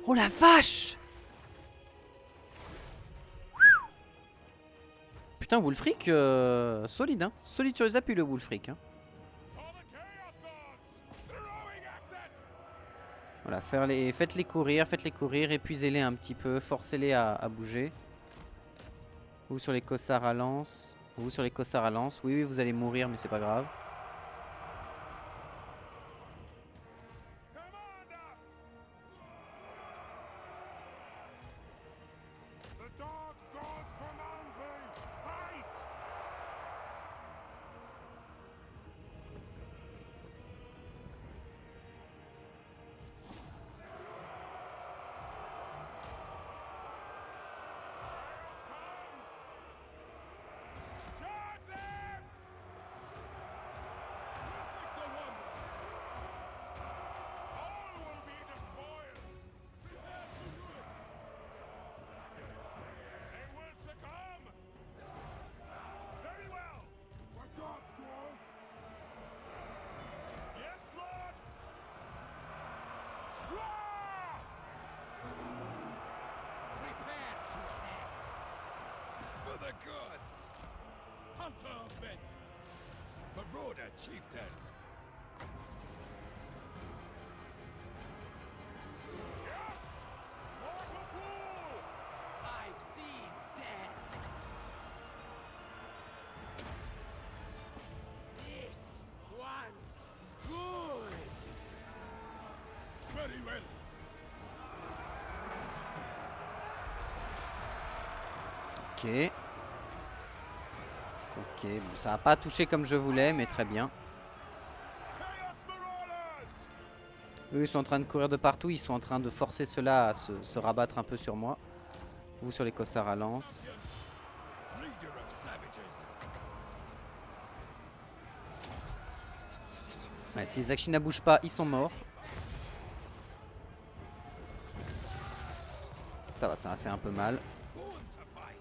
Oh la vache! Putain, Wulfric, solide, hein. Solide sur les appuis, le Wulfric, hein. For the Chaos Gods. Throwing access. Voilà, faites-les courir, épuisez-les un petit peu, forcez-les à bouger. Vous sur les cossards à lance. Vous sur les cossards à lance. Oui, oui, vous allez mourir, mais c'est pas grave. Command us. The Dark Gods command me. Fight. Chaos comes. Charge them. Wulfric the Wanderer. All will be despoiled. Prepare to ruin. They will succumb. Very well. My God, Squall. Yes, Lord. Roar! Prepare to hex. For the gods. Hunter of men. Marauder chieftain. Yes! Mortal fool! I've seen death. This one's good. Very well. Ok. Ok, bon, ça a pas touché comme je voulais, mais très bien. Chaos Marauders! Eux, ils sont en train de courir de partout, ils sont en train de forcer ceux-là à se rabattre un peu sur moi. Vous sur les cossards à lance. Leader of savages. Ouais, si les Akshina bougent pas, ils sont morts. Ça va, ça m'a fait un peu mal. Born to fight.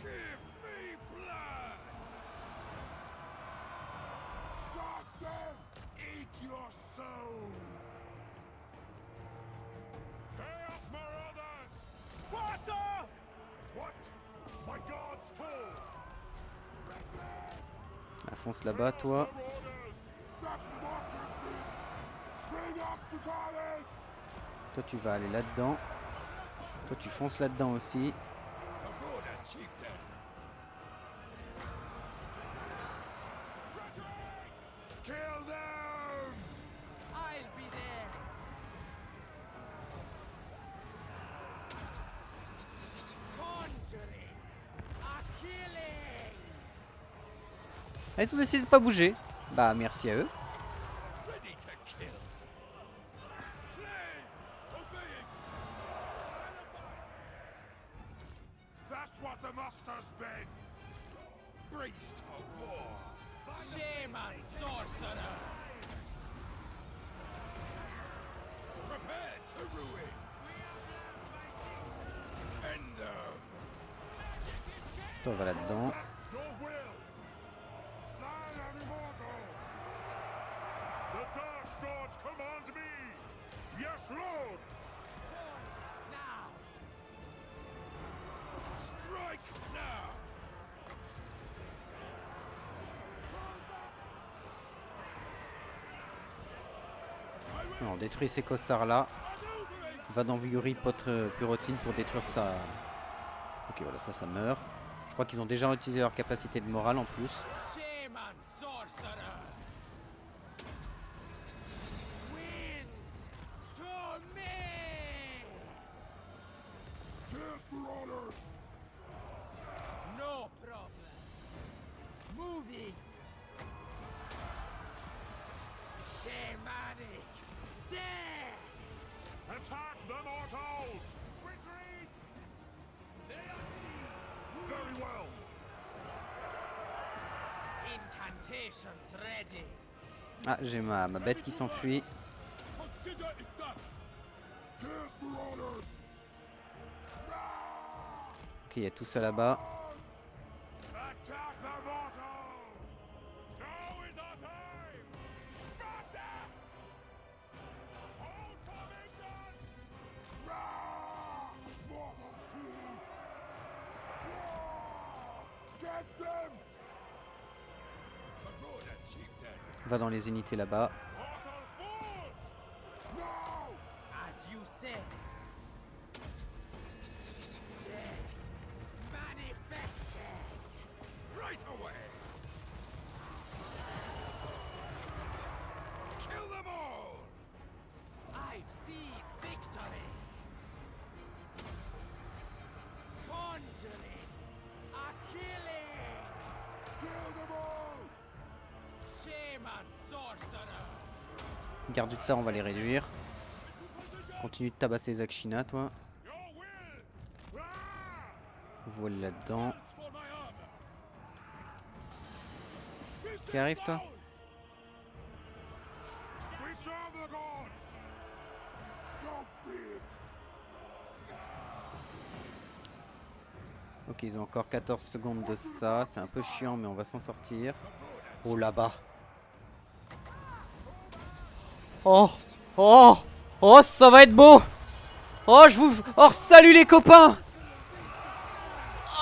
Give me blood. Doctor, eat your soul. Chaos Marauders! Faster! What? My gods fall. Ah, fonce là-bas, toi. Marauders! That's the master's speed. Bring us to Carthage. Toi, tu vas aller là-dedans. Toi, tu fonces là-dedans aussi. Marauder chieftain. Kill them! I'll be there. Conjuring. A killing. Ah, ils ont décidé de pas bouger. Bah, merci à eux. Ready to kill. Slay. Obeying. That's what the masters bid. Braced for war. Shaman sorcerer. Prepare to ruin. End them. Toi, va là-dedans. Your will. Slay an immortal. The dark gods command me. Yes, Lord. Now. Strike now. On détruit ces cossards-là. Va dans Yuri Purotine pour détruire ça. Ok, voilà, ça meurt. Je crois qu'ils ont déjà utilisé leur capacité de morale en plus. Shaman sorcerer. Winds to me. Yes, marauders. No problem. Moving. Shamanic. mortals! Retreat! Very well. Incantations ready. Ah, j'ai ma bête qui s'enfuit. Consider it done. Here's marauders. Ok, il y a tout ça là-bas. Attack the mortals! Now is our time! Faster! Hold formation! Mortal fool! Get them! Pagoda, chieftain! Va dans les unités là-bas. Mortal fool! Now! As you said. Death manifested. Right away! Kill them all! I've seen victory. Conjuring. A killing. Kill them all! Shaman sorcerer. Garde de ça, on va les réduire. Continue de tabasser les Akshina, toi. Your will! Voile là-dedans. For my armor! Qui arrive, toi? We serve the gods! So be it! Ok, ils ont encore 14 secondes de ça. C'est un peu chiant, mais on va s'en sortir. Oh, là-bas. Oh! Oh! Oh, ça va être beau! Oh, je vous... Oh, salut les copains!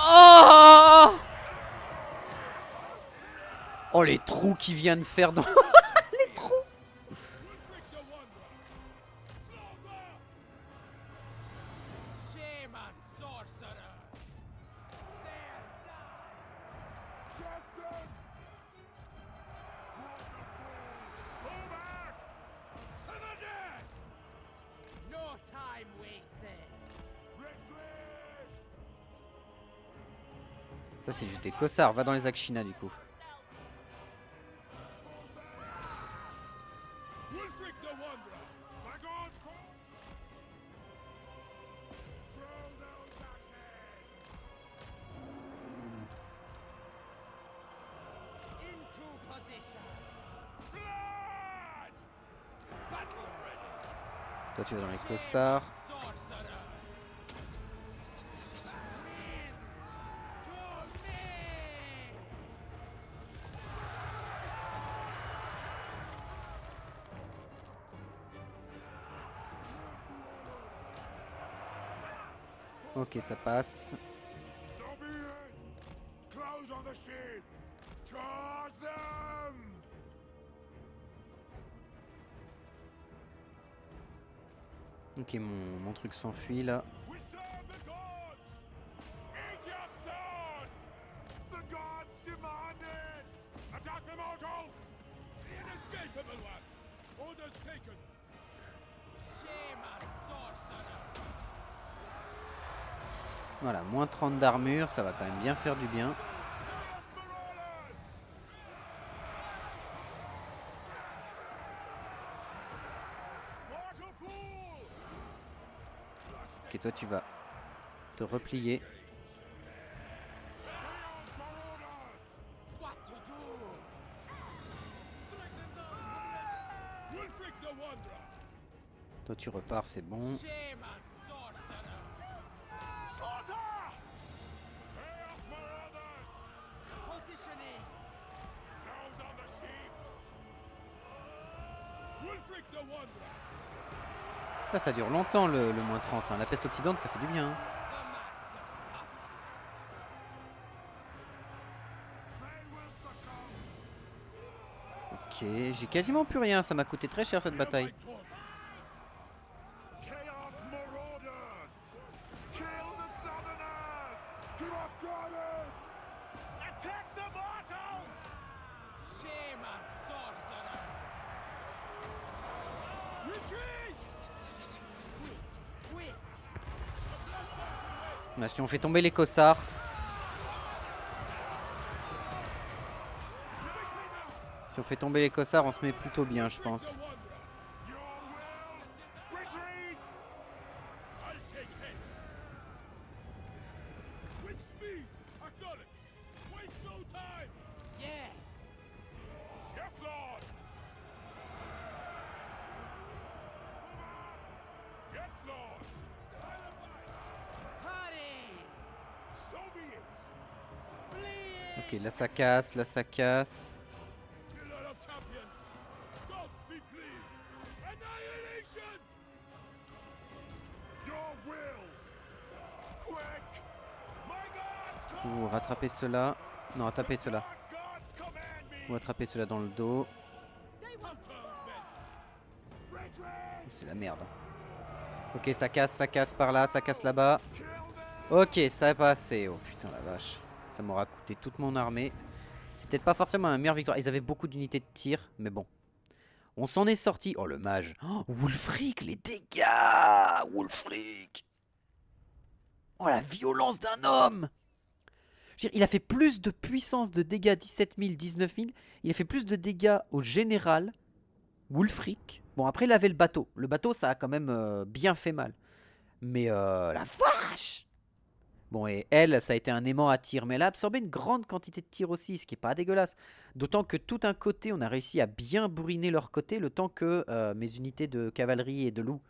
Oh! Oh, les trous qu'il vient de faire dans... les trous! Shaman sorcerer. They're down. Get them! Pull back! Synergy! No time wasted. Retreat! Ça, c'est juste des cossards. Va dans les Akshina, du coup. Wulfric the Wanderer! My gods call! Throw those axes! Into position. Blood! Battle ready! Toi, tu vas dans les cossards. Sorcerer. Winds to me. Ok, ça passe. So be it! Close on the sheep! Charge them! Ok, mon truc s'enfuit, là. We serve the gods! Eat your sauce! The gods demand it! Attack the mortals! The inescapable one! Orders taken! Shaman sorcerer. Voilà, moins 30 d'armure. Ça va quand même bien faire du bien. Chaos Marauders! Mortal fool! Ok, toi, tu vas te replier. Chaos Marauders! What to do? Wulfric the Wanderer! Toi, tu repars, c'est bon. Shaman sorcerer. Slaughter! Chaos Marauders! Positioning. Nose on the sheep! Wulfric the Wanderer! Là, ça dure longtemps, le moins 30. Hein. La peste oxydante, ça fait du bien. Hein. The master's puppet. They will succumb! Ok, j'ai quasiment plus rien. Ça m'a coûté très cher, cette Hear bataille. my taunts. Chaos Marauders! Kill the Southerners! Keep us guarded! Attack the mortals! Shaman sorcerer. Retreat! Quick. Bah, si on fait tomber les cossards. Si on fait tomber les cossards, on se met plutôt bien, je pense. Your will! Retreat! with speed. Acknowledge. Waste no time. Yes! Yes, Lord. Yes, Lord. Hurry! So be it. Flee! Ok, là ça casse, là ça casse. Killer of champions. Gods be pleased. Annihilation. Your will. Quick. My God. Ouh, rattraper cela. Non, rattraper cela. Gods command me. Ou attraper cela dans le dos. Hunters, men. Retreat. C'est la merde. Ok, ça casse par là, ça casse là-bas. Kill them. Ok, ça a passé. Oh putain la vache. Ça m'aura coûté toute mon armée. C'est peut-être pas forcément la meilleure victoire. Ils avaient beaucoup d'unités de tir, mais bon. On s'en est sorti. Oh le mage. Oh, Wulfric, les dégâts. Wulfric. Oh la violence d'un homme. Je veux dire, il a fait plus de puissance de dégâts, 17 000, 19 000. Il a fait plus de dégâts au général, Wulfric. Bon, après, il avait le bateau. Le bateau, ça a quand même bien fait mal. Mais la vache! Bon, et elle, ça a été un aimant à tir. Mais elle a absorbé une grande quantité de tir aussi, ce qui est pas dégueulasse. D'autant que tout un côté, on a réussi à bien bourriner leur côté, le temps que mes unités de cavalerie et de loup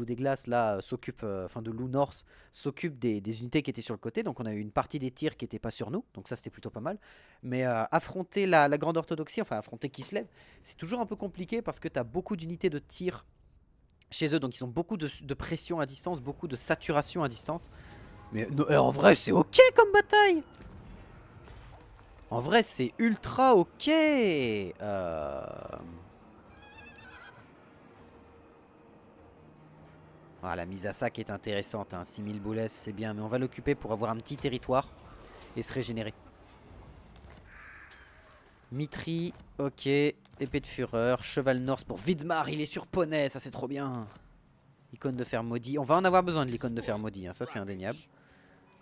des glaces, là, s'occupent, enfin de loup norse, s'occupent des unités qui étaient sur le côté. Donc on a eu une partie des tirs qui n'étaient pas sur nous. Donc ça, c'était plutôt pas mal. Mais affronter la grande orthodoxie, enfin affronter Kislev, c'est toujours un peu compliqué parce que tu as beaucoup d'unités de tir chez eux. Donc ils ont beaucoup de pression à distance, beaucoup de saturation à distance. Mais non, en vrai, c'est ok comme bataille. En vrai, c'est ultra ok. Ah, la mise à sac est intéressante, hein. 6000 boules, c'est bien. Mais on va l'occuper pour avoir un petit territoire et se régénérer. Mitri, ok. Épée de fureur. Cheval norse pour Vidmar, il est sur poney, ça c'est trop bien. Icône de fer maudit. On va en avoir besoin de l'icône de fer maudit, hein. Ça c'est indéniable.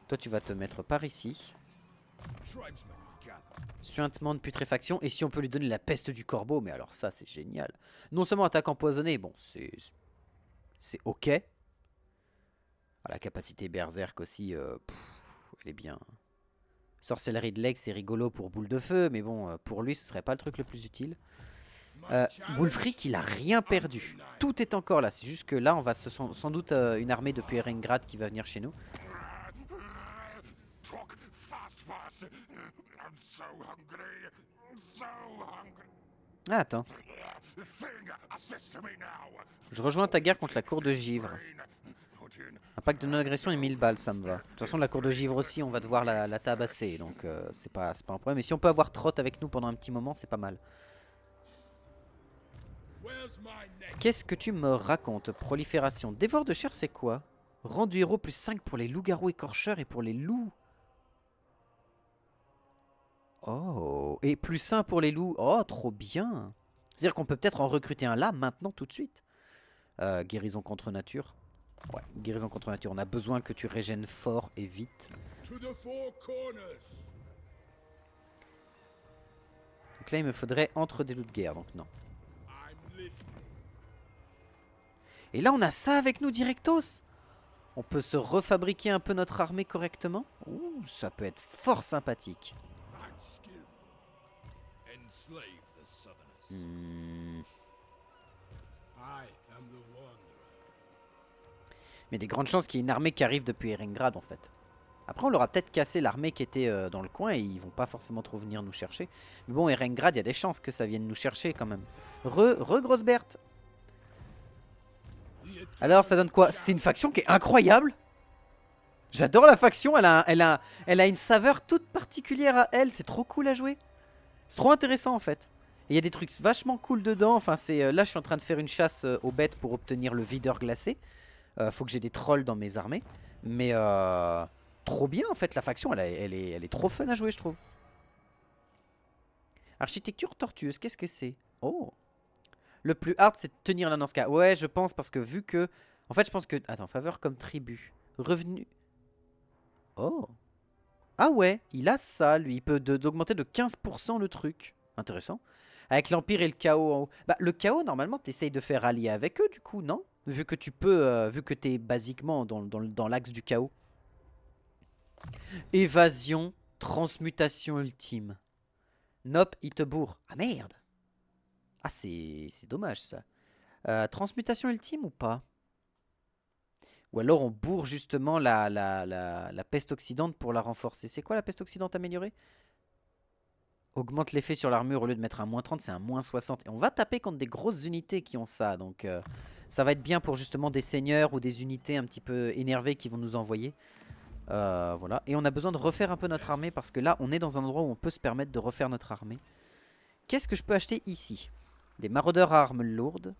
Toi tu vas te mettre par ici. Tribesmen gather. Suintement de putréfaction. Et si on peut lui donner la peste du corbeau, mais alors ça c'est génial. Non seulement attaque empoisonnée, bon c'est ok. Ah, la capacité berserk aussi, elle est bien. Sorcellerie de l'aigle c'est rigolo pour boule de feu, mais bon pour lui ce serait pas le truc le plus utile. Wulfric il a rien perdu. Tout est encore là, c'est juste que là on va sans doute une armée depuis Erengrad qui va venir chez nous. Talk fast, fast. I'm so hungry. So hungry. Ah attends, Thing, assist me now. je rejoins ta guerre contre la cour de givre. Put in. Impact de non-agression et 1000 balles, ça me va. De toute façon, la cour de givre aussi, on va devoir la tabasser. Donc, c'est pas un problème. Et si on peut avoir Trott avec nous pendant un petit moment, c'est pas mal. Where's my neck? Qu'est-ce que tu me racontes? Prolifération. Dévore de chair, c'est quoi? Rendu héros plus 5 pour les loups-garous écorcheurs et pour les loups. Oh. Et plus 1 pour les loups. Oh, trop bien. C'est-à-dire qu'on peut peut-être en recruter un là, maintenant, tout de suite. Guérison contre nature. Ouais, guérison contre nature. On a besoin que tu régènes fort et vite. To the four corners. Donc là, il me faudrait entre des loups de guerre. Donc non. I'm listening. Et là, on a ça avec nous, directos. On peut se refabriquer un peu notre armée correctement. Ouh, ça peut être fort sympathique. I'm skillful. Enslave the Southerners. I am the wanderer. Mais des grandes chances qu'il y ait une armée qui arrive depuis Erengrad, en fait. Après, on leur a peut-être cassé l'armée qui était dans le coin et ils vont pas forcément trop venir nous chercher. Mais bon, Erengrad, il y a des chances que ça vienne nous chercher quand même. Grosse Berthe. Alors, ça donne quoi? C'est une faction qui est incroyable. J'adore la faction, elle a une saveur toute particulière à elle. C'est trop cool à jouer. C'est trop intéressant en fait. Et il y a des trucs vachement cool dedans. Enfin, là, je suis en train de faire une chasse aux bêtes pour obtenir le videur glacé. Faut que j'ai des trolls dans mes armées. Mais trop bien en fait, la faction, elle est trop fun à jouer, je trouve. Architecture tortueuse, qu'est-ce que c'est? Oh. Le plus hard, c'est de tenir là dans ce cas. Ouais, je pense, parce que vu que... En fait, je pense que... Attends, faveur comme tribu. Revenu... Oh. Ah ouais, il a ça, lui. Il peut d'augmenter de 15% le truc. Intéressant. Avec l'Empire et le Chaos en haut. Bah, le Chaos, normalement, t'essayes de faire allier avec eux, du coup, non? Vu que tu peux... vu que t'es basiquement dans l'axe du Chaos. Évasion, transmutation ultime. Nope, il te bourre. Ah merde. Ah c'est dommage ça. Transmutation ultime ou pas? Ou alors on bourre justement la peste oxydante pour la renforcer. C'est quoi la peste oxydante améliorée? Augmente l'effet sur l'armure au lieu de mettre un -30, c'est un -60. Et on va taper contre des grosses unités qui ont ça. Donc ça va être bien pour justement des seigneurs ou des unités un petit peu énervées qui vont nous envoyer. Voilà. Et on a besoin de refaire un peu notre armée parce que là on est dans un endroit où on peut se permettre de refaire notre armée. Qu'est-ce que je peux acheter ici? Des maraudeurs à armes lourdes.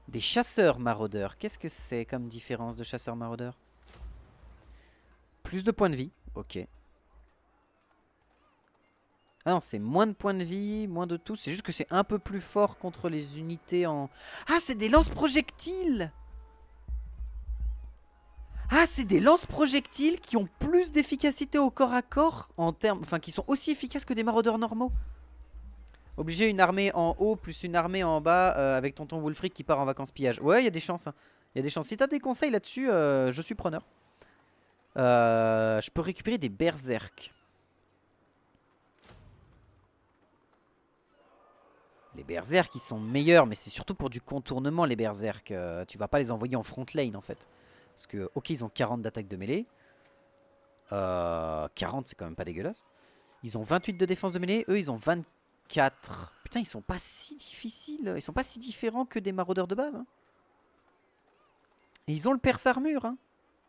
Des chasseurs maraudeurs. Qu'est-ce que c'est comme différence de chasseurs maraudeurs? Plus de points de vie. Ok. Ah non, c'est moins de points de vie, moins de tout. C'est juste que c'est un peu plus fort contre les unités en... Ah, c'est des lance-projectiles! Ah, c'est des lance-projectiles qui ont plus d'efficacité au corps à corps en termes... Enfin, qui sont aussi efficaces que des maraudeurs normaux. Obliger une armée en haut plus une armée en bas avec tonton Wulfric qui part en vacances pillage. Ouais, il y a des chances. Hein. Il y a des chances. Si t'as des conseils là-dessus, je suis preneur. Je peux récupérer des berserks. Les berserks ils sont meilleurs, mais c'est surtout pour du contournement les berserks. Tu vas pas les envoyer en front lane en fait. Parce que, ok, ils ont 40 d'attaque de mêlée. 40 c'est quand même pas dégueulasse. Ils ont 28 de défense de mêlée, eux ils ont 24. Putain, ils sont pas si difficiles, ils sont pas si différents que des maraudeurs de base. Hein. Et ils ont le perce armure. Hein.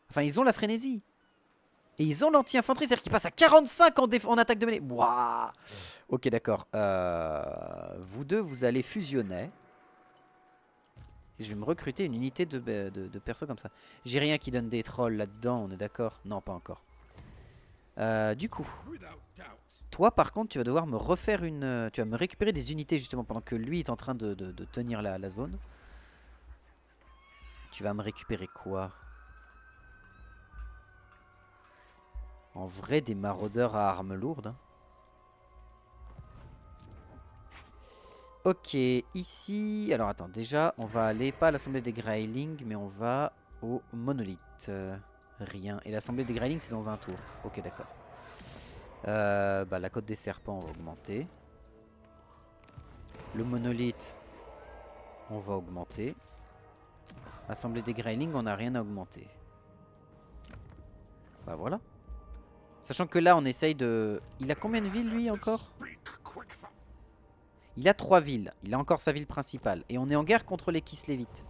Enfin, ils ont la frénésie. Et ils ont l'anti-infanterie, c'est-à-dire qu'ils passent à 45 en attaque de mêlée. Waouh. Ok, d'accord. Vous deux, vous allez fusionner. Et je vais me recruter une unité de perso comme ça. J'ai rien qui donne des trolls là-dedans, on est d'accord? Non, pas encore. Du coup, toi par contre, tu vas devoir me refaire une... Tu vas me récupérer des unités justement pendant que lui est en train de tenir la zone. Tu vas me récupérer quoi? En vrai, des maraudeurs à armes lourdes. Hein. Ok, ici... Alors attends, déjà, on va aller pas à l'assemblée des Greyling, mais on va au monolithe. Rien. Et l'assemblée des Greyling, c'est dans un tour. Ok, d'accord. Bah, la côte des serpents, on va augmenter. Le monolithe, on va augmenter. Assemblée des Greyling, on n'a rien à augmenter. Bah voilà. Sachant que là, on essaye de... Il a combien de villes, lui, encore? Il a 3 villes. Il a encore sa ville principale. Et on est en guerre contre les Kislevites.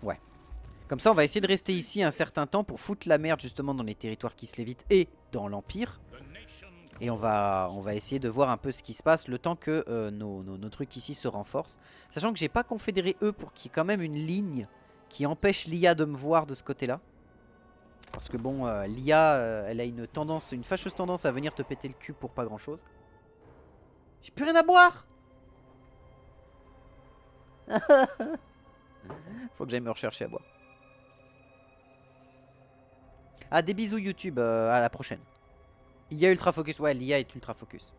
Ouais. Comme ça, on va essayer de rester ici un certain temps pour foutre la merde justement dans les territoires Kislevites et dans l'Empire. Et on va essayer de voir un peu ce qui se passe le temps que nos trucs ici se renforcent. Sachant que j'ai pas confédéré eux pour qu'il y ait quand même une ligne qui empêche l'IA de me voir de ce côté-là. Parce que bon, l'IA, elle a une fâcheuse tendance à venir te péter le cul pour pas grand-chose. J'ai plus rien à boire. Faut que j'aille me rechercher à boire. Ah, des bisous YouTube, à la prochaine. IA Ultra Focus, ouais, l'IA est Ultra Focus.